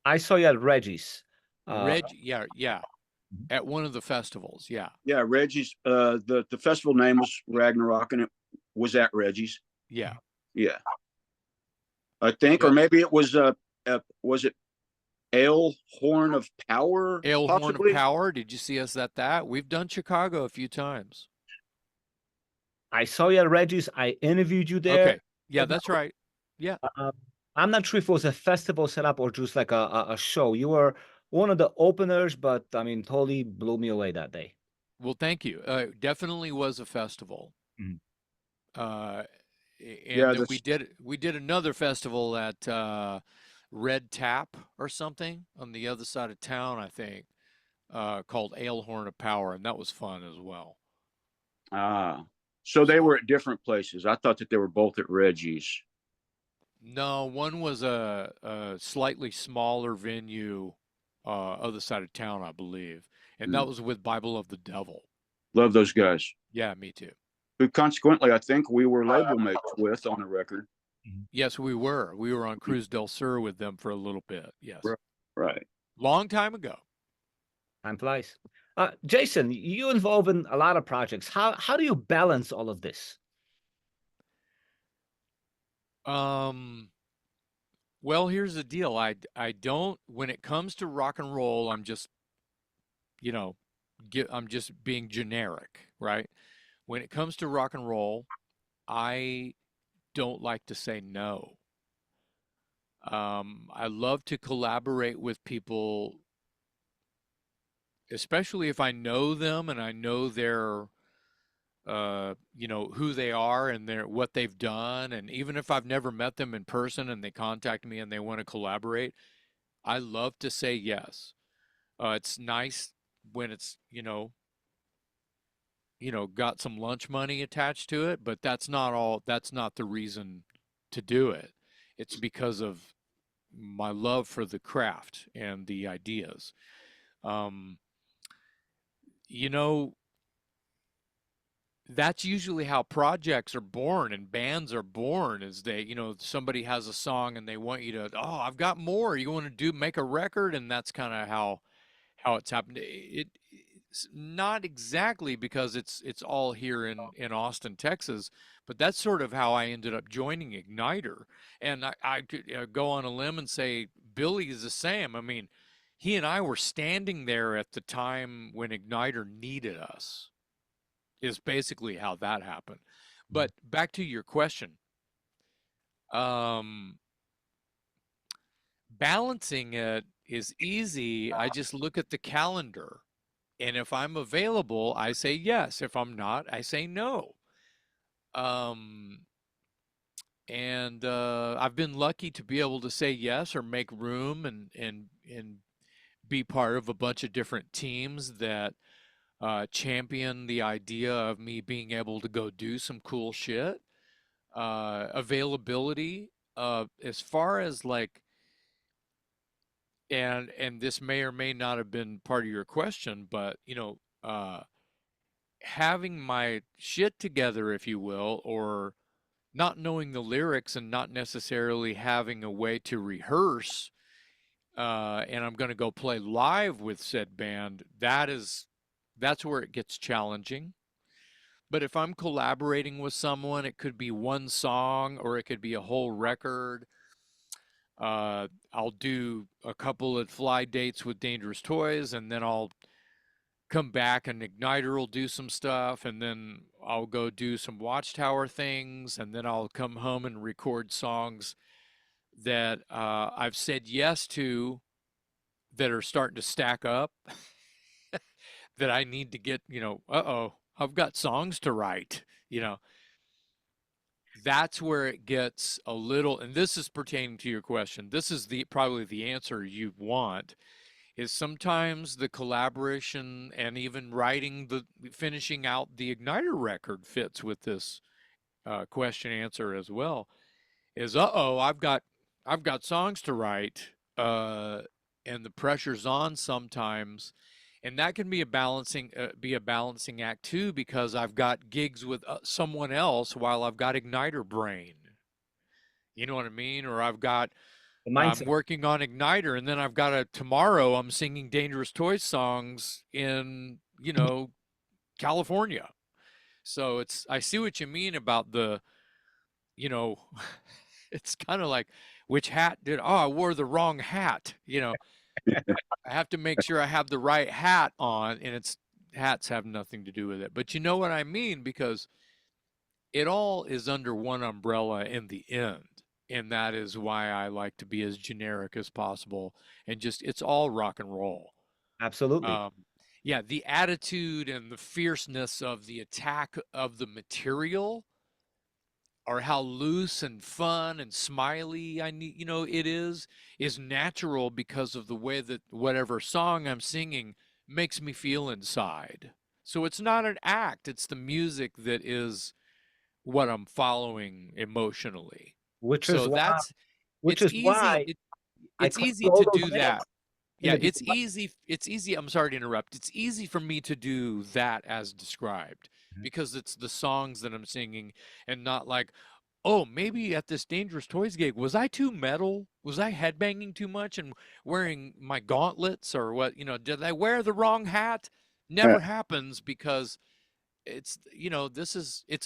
I saw you at Reggie's. Uh, Yeah, yeah, at one of the festivals. Yeah, Yeah, Reggie's. The festival name was Ragnarok, and it was at Reggie's. yeah. Yeah, I think, or Yep. maybe it was it Ale Horn of Power, Ale Horn of possibly. Power. Did you see us at that? We've done Chicago a few times. I saw you at Reggie's. I interviewed you there. Okay. Yeah, that's right. Yeah. Um, I'm not sure if it was a festival setup or just like a show. You were one of the openers, but I mean, totally blew me away that day. Well, thank you. Definitely was a festival. Mhm. Uh, and Yeah, then that's we did another festival at Red Tap or something on the other side of town, I think, called Ale Horn of Power, and that was fun as well. ah. So they So were at different places. I thought that they were both at Reggie's. no, one was a slightly smaller venue, other side of town, I believe, and that Mm. was with Bible of the Devil. Love those guys. Yeah, me too. Who consequently, I think we were label mates with on a record. Mhm. Yes, we were. We were on Cruz del Sur with them for a little bit. Yes, Right. Right. long time ago. Time flies. Jason, you involved in a lot of projects. How do you balance all of this? Um, well, here's the deal. I don't, when it comes to rock and roll, I'm just, you know, I'm just being generic, right? When it comes to rock and roll, I don't like to say no. I love to collaborate with people, especially if I know them and I know their, who they are and what they've done. And even if I've never met them in person and they contact me and they want to collaborate, I love to say yes. It's nice when it's, got some lunch money attached to it, but that's not the reason to do it. It's because of my love for the craft and the ideas. Um, you know, that's usually how projects are born and bands are born, is they, somebody has a song and they want you to, oh, I've got more. You want to make a record? And that's kind of how it's happened. It's not exactly because it's all here in Austin, Texas, but that's sort of how I ended up joining Ignitor. And I could go on a limb and say Billy is the same. I mean, he and I were standing there at the time when Ignitor needed us, is basically how that happened. But back to your question, um, balancing it is easy. I just look at the calendar, and if I'm available, I say yes. If I'm not, I say no. Um, and I've been lucky to be able to say yes or make room and be part of a bunch of different teams that champion the idea of me being able to go do some cool shit. Availability, as far as like, and this may or may not have been part of your question, but having my shit together, if you will, or not knowing the lyrics and not necessarily having a way to rehearse, and I'm going to go play live with said band, that's where it gets challenging. But if I'm collaborating with someone, it could be one song or it could be a whole record. I'll do a couple of fly dates with Dangerous Toys, and then I'll come back and Ignitor will do some stuff, and then I'll go do some Watchtower things, and then I'll come home and record songs that I've said yes to that are starting to stack up that I need to get, I've got songs to write, That's where it gets a little, and this is pertaining to your question. This is probably the answer you want, is sometimes the collaboration and even finishing out the Ignitor record fits with this question answer as well. Is I've got songs to write, and the pressure's on sometimes, and that can be a balancing act too, because I've got gigs with someone else while I've got Ignitor brain. You know what I mean? Or The I'm mindset. working on Ignitor, and then tomorrow I'm singing Dangerous Toys songs in, California. So I see what you mean about you know, it's kind of like, which hat I wore the wrong hat, I have to make sure I have the right hat on, and hats have nothing to do with it. But you know what I mean, because it all is under one umbrella in the end. And that is why I like to be as generic as possible, and it's all rock and roll. Absolutely. Um, yeah, the attitude and the fierceness of the attack of the material, or how loose and fun and smiley it is natural because of the way that whatever song I'm singing makes me feel inside. So it's not an act, it's the music that is what I'm following emotionally. Which is So why, which it's is easy why I it's called easy you all to those do names that. in Yeah, the beginning. it's easy. I'm sorry to interrupt. It's easy for me to do that as described, Mhm. because it's the songs that I'm singing, and not like, oh, maybe at this Dangerous Toys gig, was I too metal? Was I headbanging too much and wearing my gauntlets, or what? Did I wear the wrong hat? Yeah. Never happens, because it's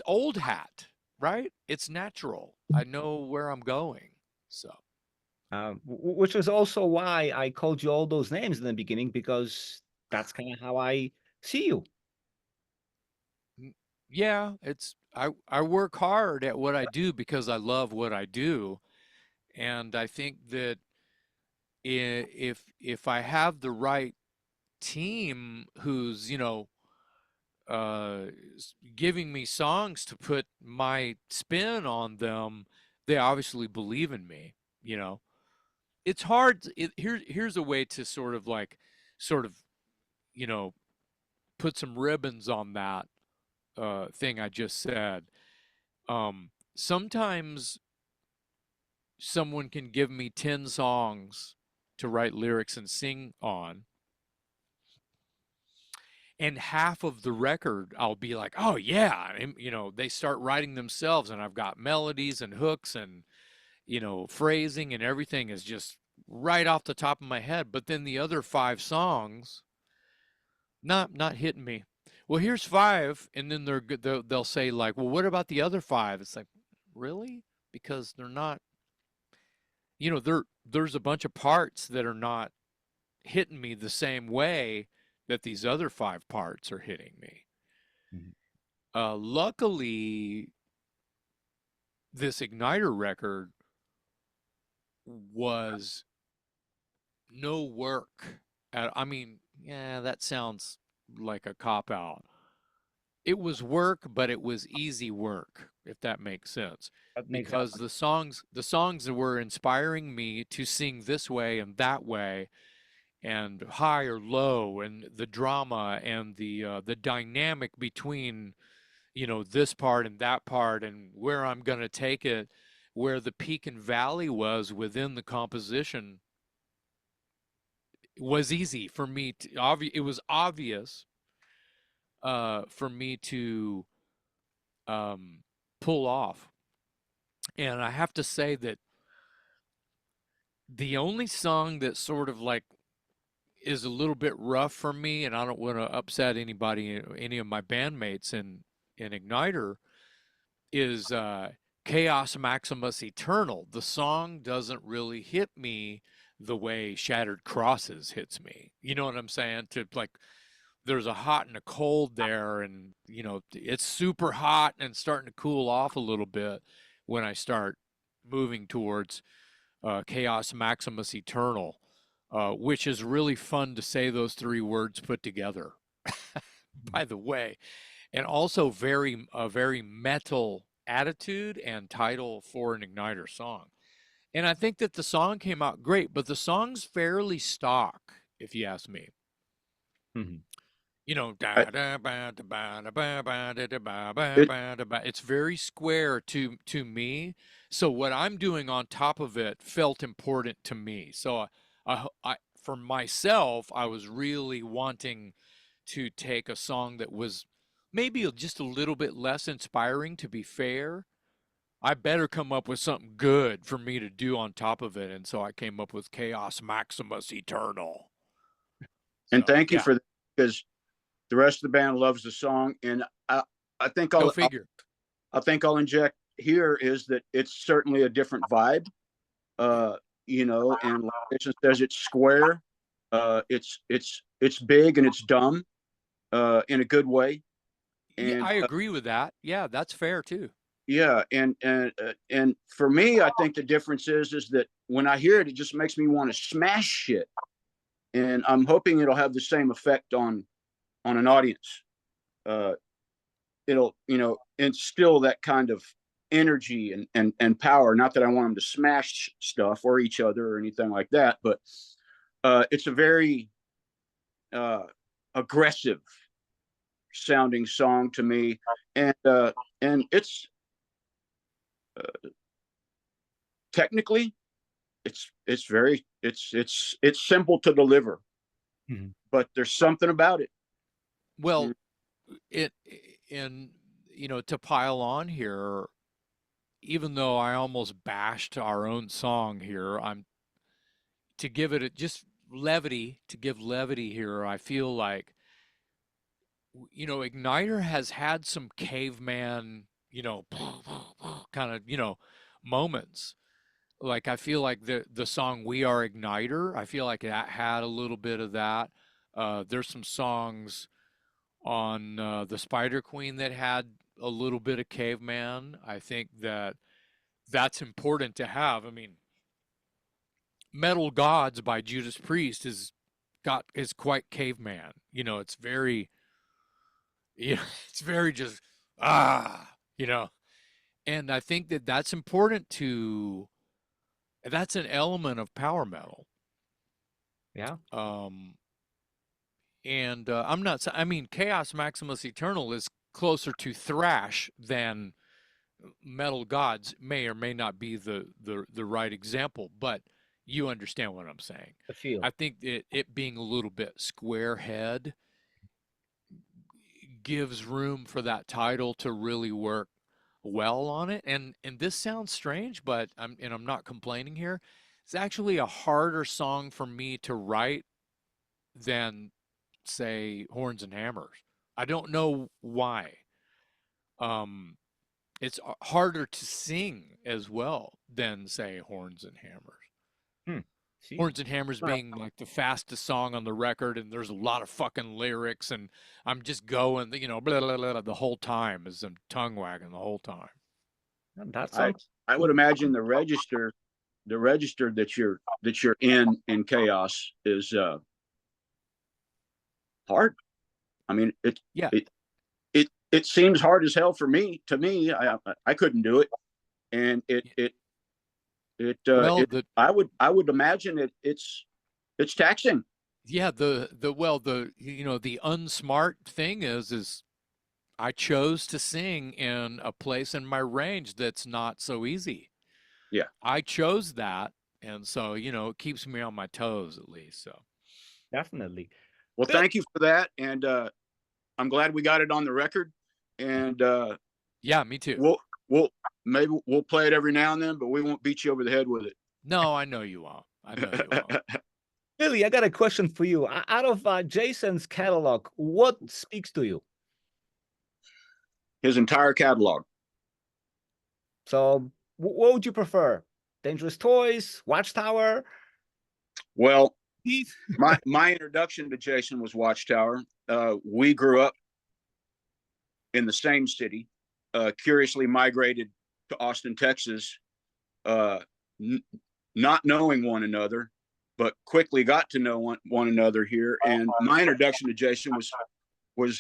old hat, right? It's natural. I know where I'm going. So, Which is also why I called you all those names in the beginning, because that's kind of how I see you. yeah, I work hard at what I do because I love what I do, and I think that if I have the right team who's giving me songs to put my spin on them, they obviously believe in me. You know, it's hard. Here's a way to sort of you know put some ribbons on that thing I just said. Sometimes someone can give me 10 songs to write lyrics and sing on, and half of the record I'll be like, oh yeah, and, you know, they start writing themselves, and I've got melodies and hooks and, you know, phrasing, and everything is just right off the top of my head. But then the other 5 songs, not hitting me. Well, here's 5, and then they'll say like, well, what about the other 5? It's like, really? Because they're not, you know, there's a bunch of parts that are not hitting me the same way that these other 5 parts are hitting me. Mhm. Luckily, this Ignitor record was no work. I mean, yeah, that sounds like a cop out. It was work, but it was easy work, if that makes sense. That makes Because sense. the songs that were inspiring me to sing this way and that way, and high or low, and the drama and the dynamic between, you know, this part and that part, and where I'm going to take it, where the peak and valley was within the composition, was easy for me to it was obvious for me to pull off. And I have to say that the only song that sort of like is a little bit rough for me, and I don't want to upset anybody, any of my bandmates in Ignitor, is Chaos Maximus Eternal. The song doesn't really hit me the way Shattered Crosses hits me. You know what I'm saying? To like, there's a hot and a cold there, and you know, it's super hot and starting to cool off a little bit when I start moving towards Chaos Maximus Eternal, which is really fun to say those 3 words put together, by the way, and also a very metal attitude and title for an Ignitor song. And I think that the song came out great, but the song's fairly stock, if you ask me. Mhm. You know, I, it, it's very square to me. So what I'm doing on top of it felt important to me. So for myself, I was really wanting to take a song that was maybe just a little bit less inspiring, to be fair. I better come up with something good for me to do on top of it. And so I came up with Chaos Maximus Eternal. and So, thank you yeah, for that, because the rest of the band loves the song, and I think go figure. I think I'll inject here is that it's certainly a different vibe. You know, and like Jason says, it's square. It's big and it's dumb, in a good way. Yeah, And I agree with that. Yeah, that's fair too. yeah, and for me, I think the difference is that when I hear it, it just makes me want to smash shit. And I'm hoping it'll have the same effect on an audience. Uh, it'll, you know, instill that kind of energy and power. Not that I want them to smash stuff or each other or anything like that, but it's a very aggressive sounding song to me, and it's technically it's very it's simple to deliver, Mhm. but there's something about it. Well, it and you know, to pile on here, even though I almost bashed our own song here, I'm to give it just levity, to give levity here. I feel like, you know, Igniter has had some caveman, you know, kind of, you know, moments. Like I feel like the song "We Are Igniter," I feel like that had a little bit of that. There's some songs on the Spider Queen that had a little bit of caveman. I think that that's important to have. I mean, Metal Gods by Judas Priest is quite caveman. You know, it's very, you know, it's very just you know. And I think that that's important to that's an element of power metal. Yeah. Um and I mean, Chaos Maximus Eternal is closer to thrash than metal gods may or may not be the right example, but you understand what I'm saying. The feel. I think it being a little bit square head gives room for that title to really work well on it. And this sounds strange, but I'm not complaining here. It's actually a harder song for me to write than, say, Horns and Hammers. I don't know why. It's harder to sing as well than, say, Horns and Hammers. Hmm. See? Horns and Hammers Well, being like the fastest song on the record, and there's a lot of fucking lyrics, and I'm just going, blah, blah, blah, the whole time, as I'm tongue wagging the whole time. that I sounds I would imagine the register that you're in Chaos is hard. I mean, Yeah. it seems hard as hell for me. To me, I couldn't do it, and Well, I would imagine it's taxing. yeah, the unsmart thing is I chose to sing in a place in my range that's not so easy. Yeah. I chose that, and so, it keeps me on my toes at least. So definitely. Well, Good. thank you for that, and I'm glad we got it on the record. And yeah, me too. maybe we'll play it every now and then, but we won't beat you over the head with it. No, I know you won't. I know you won't. Billy, I got a question for you. Out of Jason's catalog, what speaks to you? His entire catalog. So, what would you prefer? Dangerous Toys, Watchtower? Well, Heath? my introduction to Jason was Watchtower. We grew up in the same city, curiously migrated to Austin, Texas, not knowing one another, but quickly got to know one another here. And my introduction to Jason was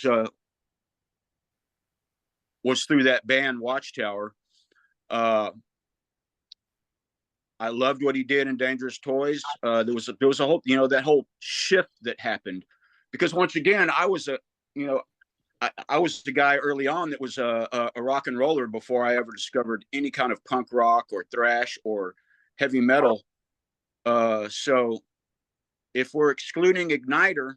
through that band Watchtower. I loved what he did in Dangerous Toys. There was a whole, that whole shift that happened, because once again, I was the guy early on that was a rock and roller before I ever discovered any kind of punk rock or thrash or heavy metal. So if we're excluding Ignitor,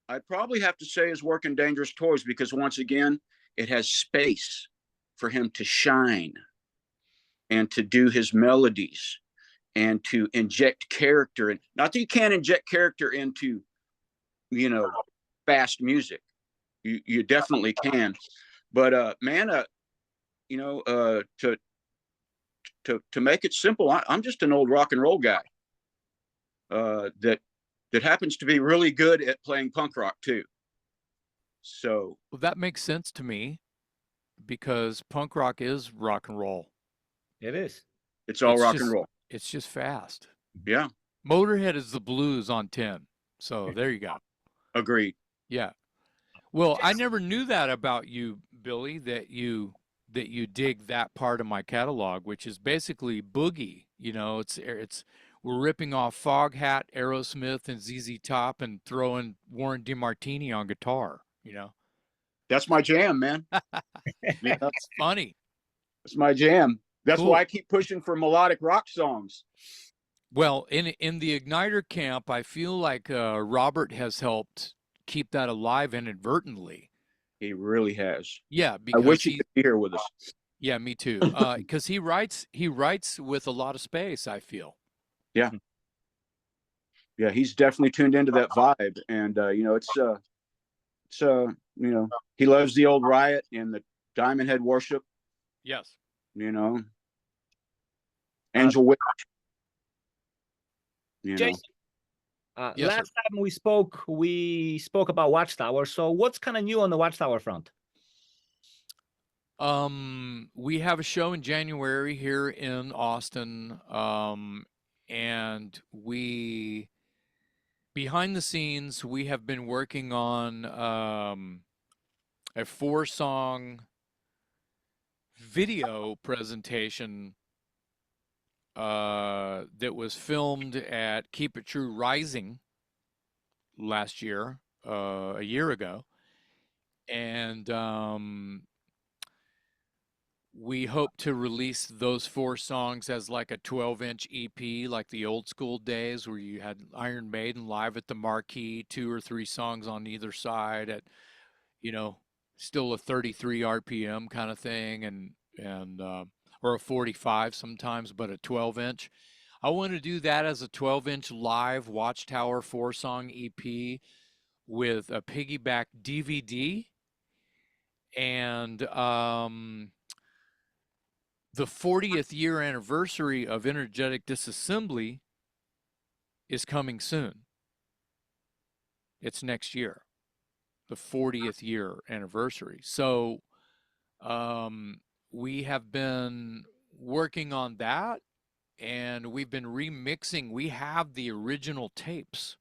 I'd probably have to say his work in Dangerous Toys, because once again, it has space for him to shine and to do his melodies and to inject character. And not that you can't inject character into, fast music. You definitely can. But man, to make it simple, I'm just an old rock and roll guy that happens to be really good at playing punk rock too. So Well, that makes sense to me, because punk rock is rock and roll. It is. it's all rock and roll. It's just fast. Yeah, Motorhead is the blues on 10. So there you go. agreed. Yeah. Well, I never knew that about you, Billy, that you dig that part of my catalog, which is basically boogie. It's we're ripping off Foghat, Aerosmith, and ZZ Top, and throwing Warren DeMartini on guitar. That's my jam, man. It's funny. That's my jam. That's Cool. why I keep pushing for melodic rock songs. Well, in the Ignitor camp, I feel like Robert has helped keep that alive inadvertently. He really has. Yeah, I because wish he could be here with us. yeah, me too. Because he writes with a lot of space, I feel. Yeah, he's definitely tuned into that vibe, and he loves the old Riot and the Diamond Head Worship. Yes. Angel Witch. Jason, Yes, last time we spoke about Watchtower. So, what's kind of new on the Watchtower front? We have a show in January here in Austin, and behind the scenes, we have been working on a 4-song video presentation that was filmed at Keep It True Rising last year, a year ago, and we hope to release those 4 songs as like a 12-inch EP, like the old school days where you had Iron Maiden live at the Marquee, 2 or 3 songs on either side at, you know, still a 33 RPM kind of thing, and or a 45 sometimes, but a 12-inch. I want to do that as a 12-inch live Watchtower 4-song EP with a piggyback DVD, and the 40th year anniversary of Energetic Disassembly is coming soon. It's next year, the 40th year anniversary. So we have been working on that, and we've been remixing. We have the original tapes,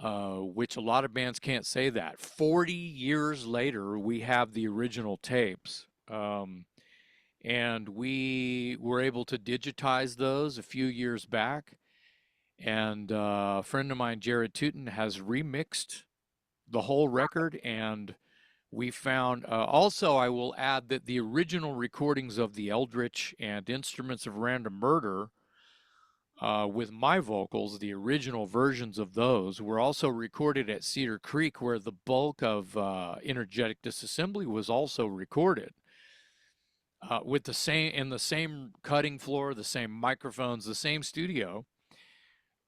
which a lot of bands can't say that. 40 years later, we have the original tapes. And we were able to digitize those a few years back. And a friend of mine, Jared Tootin, has remixed the whole record. And we found, also, I will add that the original recordings of the Eldritch and Instruments of Random Murder, with my vocals, the original versions of those, were also recorded at Cedar Creek, where the bulk of Energetic Disassembly was also recorded. With the same cutting floor, the same microphones, the same studio,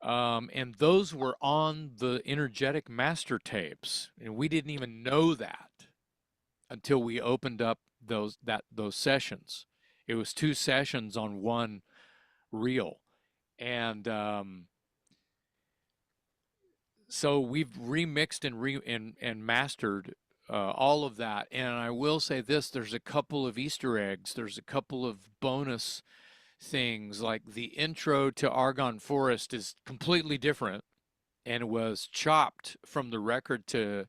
and those were on the Energetic master tapes, and we didn't even know that until we opened up those sessions. It was 2 sessions on one reel, and so we've remixed and mastered all of that. And I will say this, there's a couple of Easter eggs. There's a couple of bonus things, like the intro to Argonne Forest is completely different and was chopped from the record to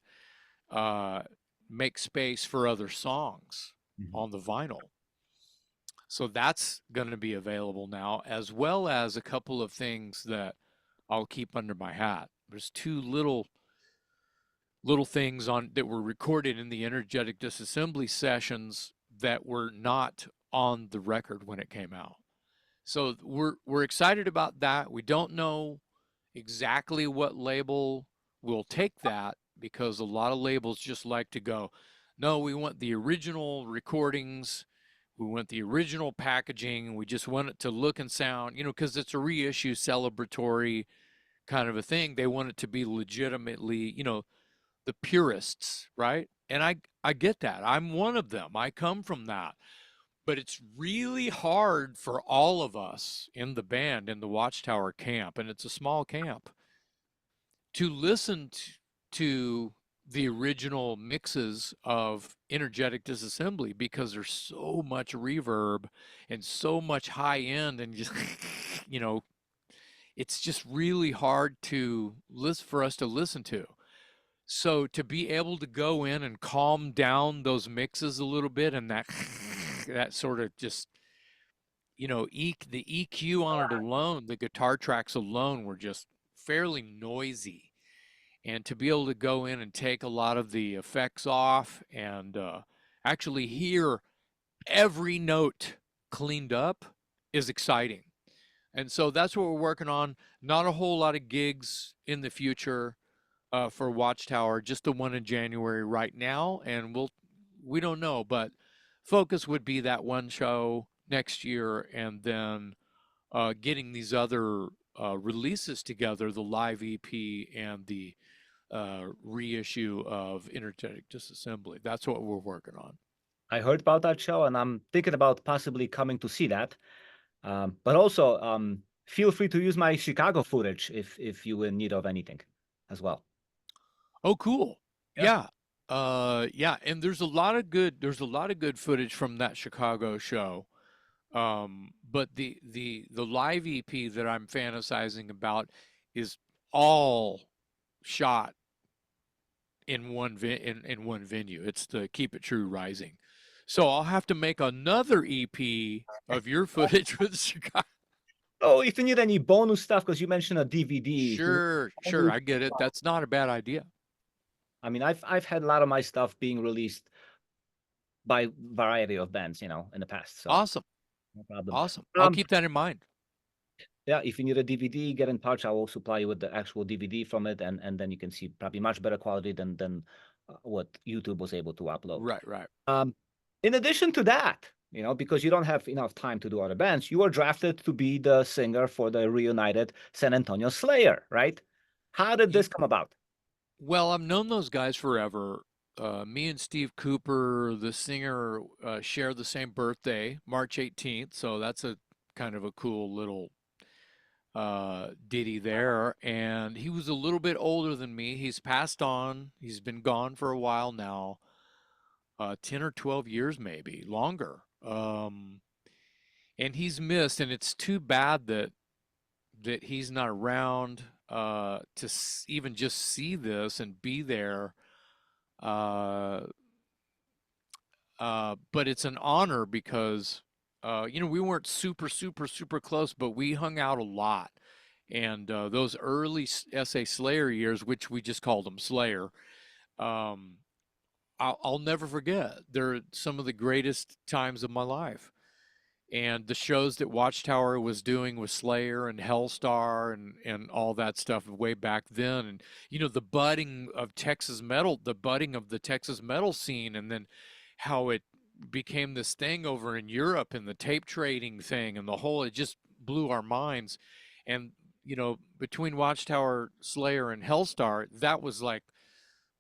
make space for other songs on the vinyl. So that's going to be available now, as well as a couple of things that I'll keep under my hat. There's 2 little things on that were recorded in the Energetic Disassembly sessions that were not on the record when it came out. So we're excited about that. We don't know exactly what label will take that, because a lot of labels just like to go, no, we want the original recordings, we want the original packaging, we just want it to look and sound, because it's a reissue celebratory kind of a thing. They want it to be legitimately, the purists, right? And I get that. I'm one of them. I come from that. But it's really hard for all of us in the band, in the Watchtower camp, and it's a small camp, to listen to the original mixes of Energetic Disassembly, because there's so much reverb and so much high end, and just, it's just really hard for us to listen to. So to be able to go in and calm down those mixes a little bit, and that sort of just, the EQ on it alone, the guitar tracks alone were just fairly noisy. And to be able to go in and take a lot of the effects off and actually hear every note cleaned up is exciting. And so that's what we're working on. Not a whole lot of gigs in the future for Watchtower, just the one in January right now, and we don't know, but focus would be that one show next year, and then getting these other releases together, the live EP and the reissue of Energetic Disassembly. That's what we're working on. I heard about that show, and I'm thinking about possibly coming to see that. But also, feel free to use my Chicago footage if you're in need of anything as well. Oh, cool. Yeah. Yeah. And there's a lot of good footage from that Chicago show. But the live EP that I'm fantasizing about is all shot in one venue. It's the Keep It True Rising. So I'll have to make another EP of your footage with Chicago. Oh, if you need any bonus stuff, because you mentioned a DVD. Sure, I get it. That's not a bad idea. I mean, I've had a lot of my stuff being released by variety of bands, in the past. So Awesome. no problem. Awesome. I'll keep that in mind. Yeah, if you need a DVD, get in touch. I will supply you with the actual DVD from it, and then you can see probably much better quality than what YouTube was able to upload. Right, right. In addition to that, because you don't have enough time to do other bands, you were drafted to be the singer for the reunited San Antonio Slayer, right? How did this come about? Well, I've known those guys forever. Me and Steve Cooper, the singer, share the same birthday, March 18th. So that's a kind of a cool little ditty there. And he was a little bit older than me. He's passed on. He's been gone for a while now, 10 or 12 years, maybe longer. And he's missed, and it's too bad that he's not around to even just see this and be there. But it's an honor because we weren't super close, but we hung out a lot. And those early SA Slayer years, which we just called them Slayer, I'll never forget. They're some of the greatest times of my life. And the shows that Watchtower was doing with Slayer and Hellstar and all that stuff way back then. And, the budding of Texas metal, the budding of the Texas metal scene, and then how it became this thing over in Europe and the tape trading thing and it just blew our minds. And, between Watchtower, Slayer, and Hellstar, that was like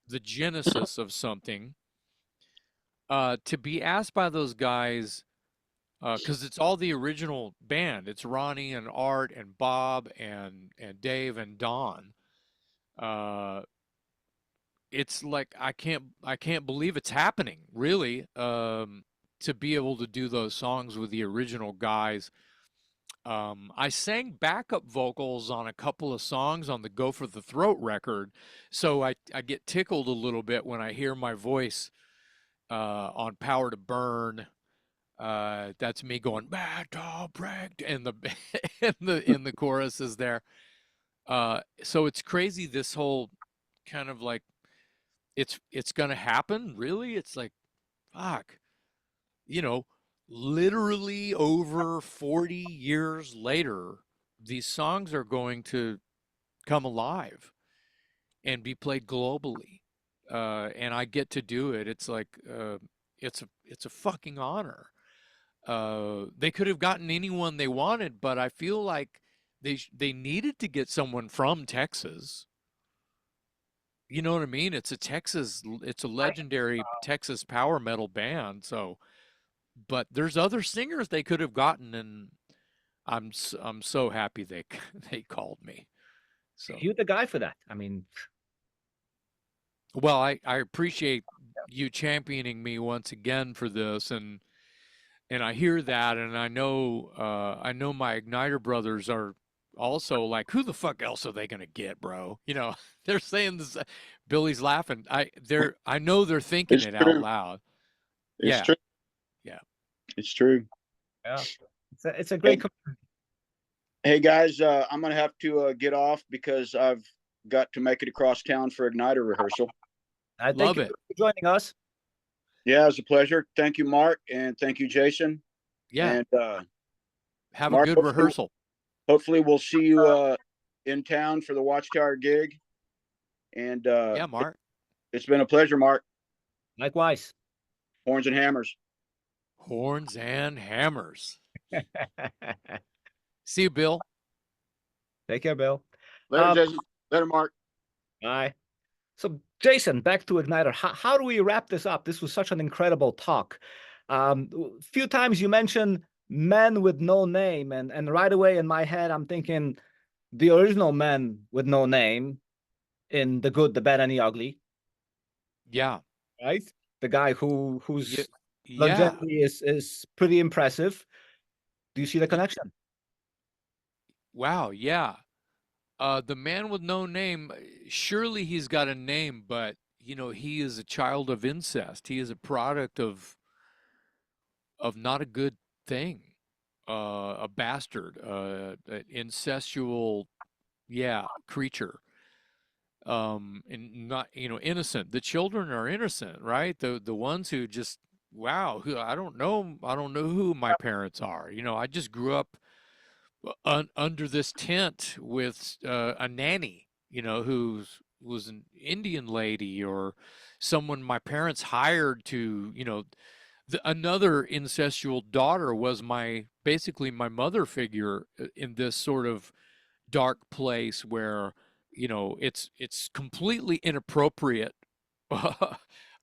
the genesis of something. To be asked by those guys, because it's all the original band. It's Ronnie and Art and Bob and Dave and Don. It's like I can't believe it's happening, really. To be able to do those songs with the original guys. I sang backup vocals on a couple of songs on the Go for the Throat record, so I get tickled a little bit when I hear my voice on Power to Burn. That's me going battle break and in the choruses there. So it's crazy, this whole kind of like it's gonna happen, really. It's like, fuck, literally over 40 years later, these songs are going to come alive and be played globally, and I get to do it. It's like it's a fucking honor. They could have gotten anyone they wanted, but I feel like they needed to get someone from Texas. You know what I mean? It's a legendary Texas power metal band. So, but there's other singers they could have gotten, and I'm so happy they they called me. So You're the guy for that. I mean, well, I appreciate you championing me once again for this, and I hear that, and I know my Ignitor brothers are also like, who the fuck else are they gonna get, bro? They're saying this. Billy's laughing. I know they're thinking It's it true. out loud. It's Yeah. true. Yeah. It's true. yeah, it's a great. Hey guys, I'm gonna have to get off because I've got to make it across town for Ignitor rehearsal. I thank Love you it. for joining us. Yeah, it was a pleasure. Thank you, Mark, and thank you, Jason. Yeah. And Have Mark, a good rehearsal. hopefully we'll see you in town for the Watchtower gig. And Yeah, Mark. it's been a pleasure, Mark. Likewise. Horns and hammers. Horns and hammers. See you, Bill. Take care, Bill. Later, Jason. Later, Mark. Bye. So, Jason, back to Ignitor. How do we wrap this up? This was such an incredible talk. A few times you mentioned Men with No Name, and right away in my head, I'm thinking the original Men with No Name in The Good, the Bad, and the Ugly. Yeah. Right? The guy whose Yeah. longevity is pretty impressive. Do you see the connection? Wow. Yeah. The Man with No Name, surely he's got a name, but he is a child of incest. He is a product of not a good thing. A bastard, an incestual, creature. And not, innocent. The children are innocent, right? The ones who just wow, I don't know. I don't know who my parents are. You know, I just grew up under this tent with a nanny, you know, who was an Indian lady or someone my parents hired to, you know, another incestual daughter was basically my mother figure in this sort of dark place where, you know, it's completely inappropriate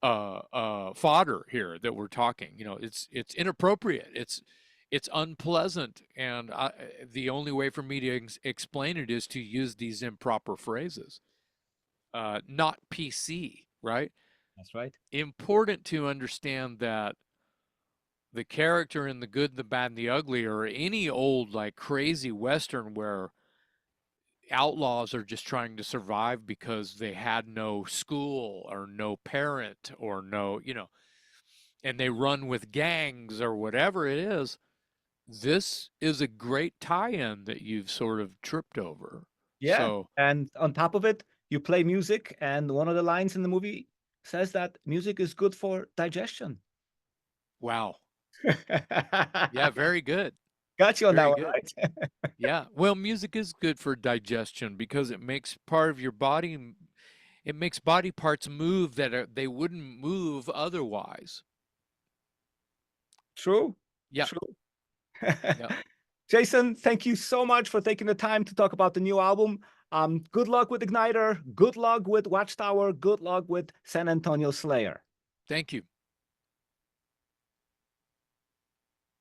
fodder here that we're talking. You know, it's inappropriate. It's unpleasant, and the only way for me to explain it is to use these improper phrases. Not PC, right? That's right. Important to understand that the character in The Good, the Bad, and the Ugly, or any old like crazy Western where outlaws are just trying to survive because they had no school or no parent or no, you know, and they run with gangs or whatever it is. This is a great tie-in that you've sort of tripped over. Yeah. So, And on top of it, you play music, and one of the lines in the movie says that music is good for digestion. wow. Yeah, very good. Got you on that Very one, good. right? Yeah. Well, music is good for digestion because it makes part of your body, it makes body parts move that they wouldn't move otherwise. True. Yeah. True. Yeah. Jason, thank you so much for taking the time to talk about the new album. Good luck with Igniter. Good luck with Watchtower. Good luck with San Antonio Slayer. Thank you.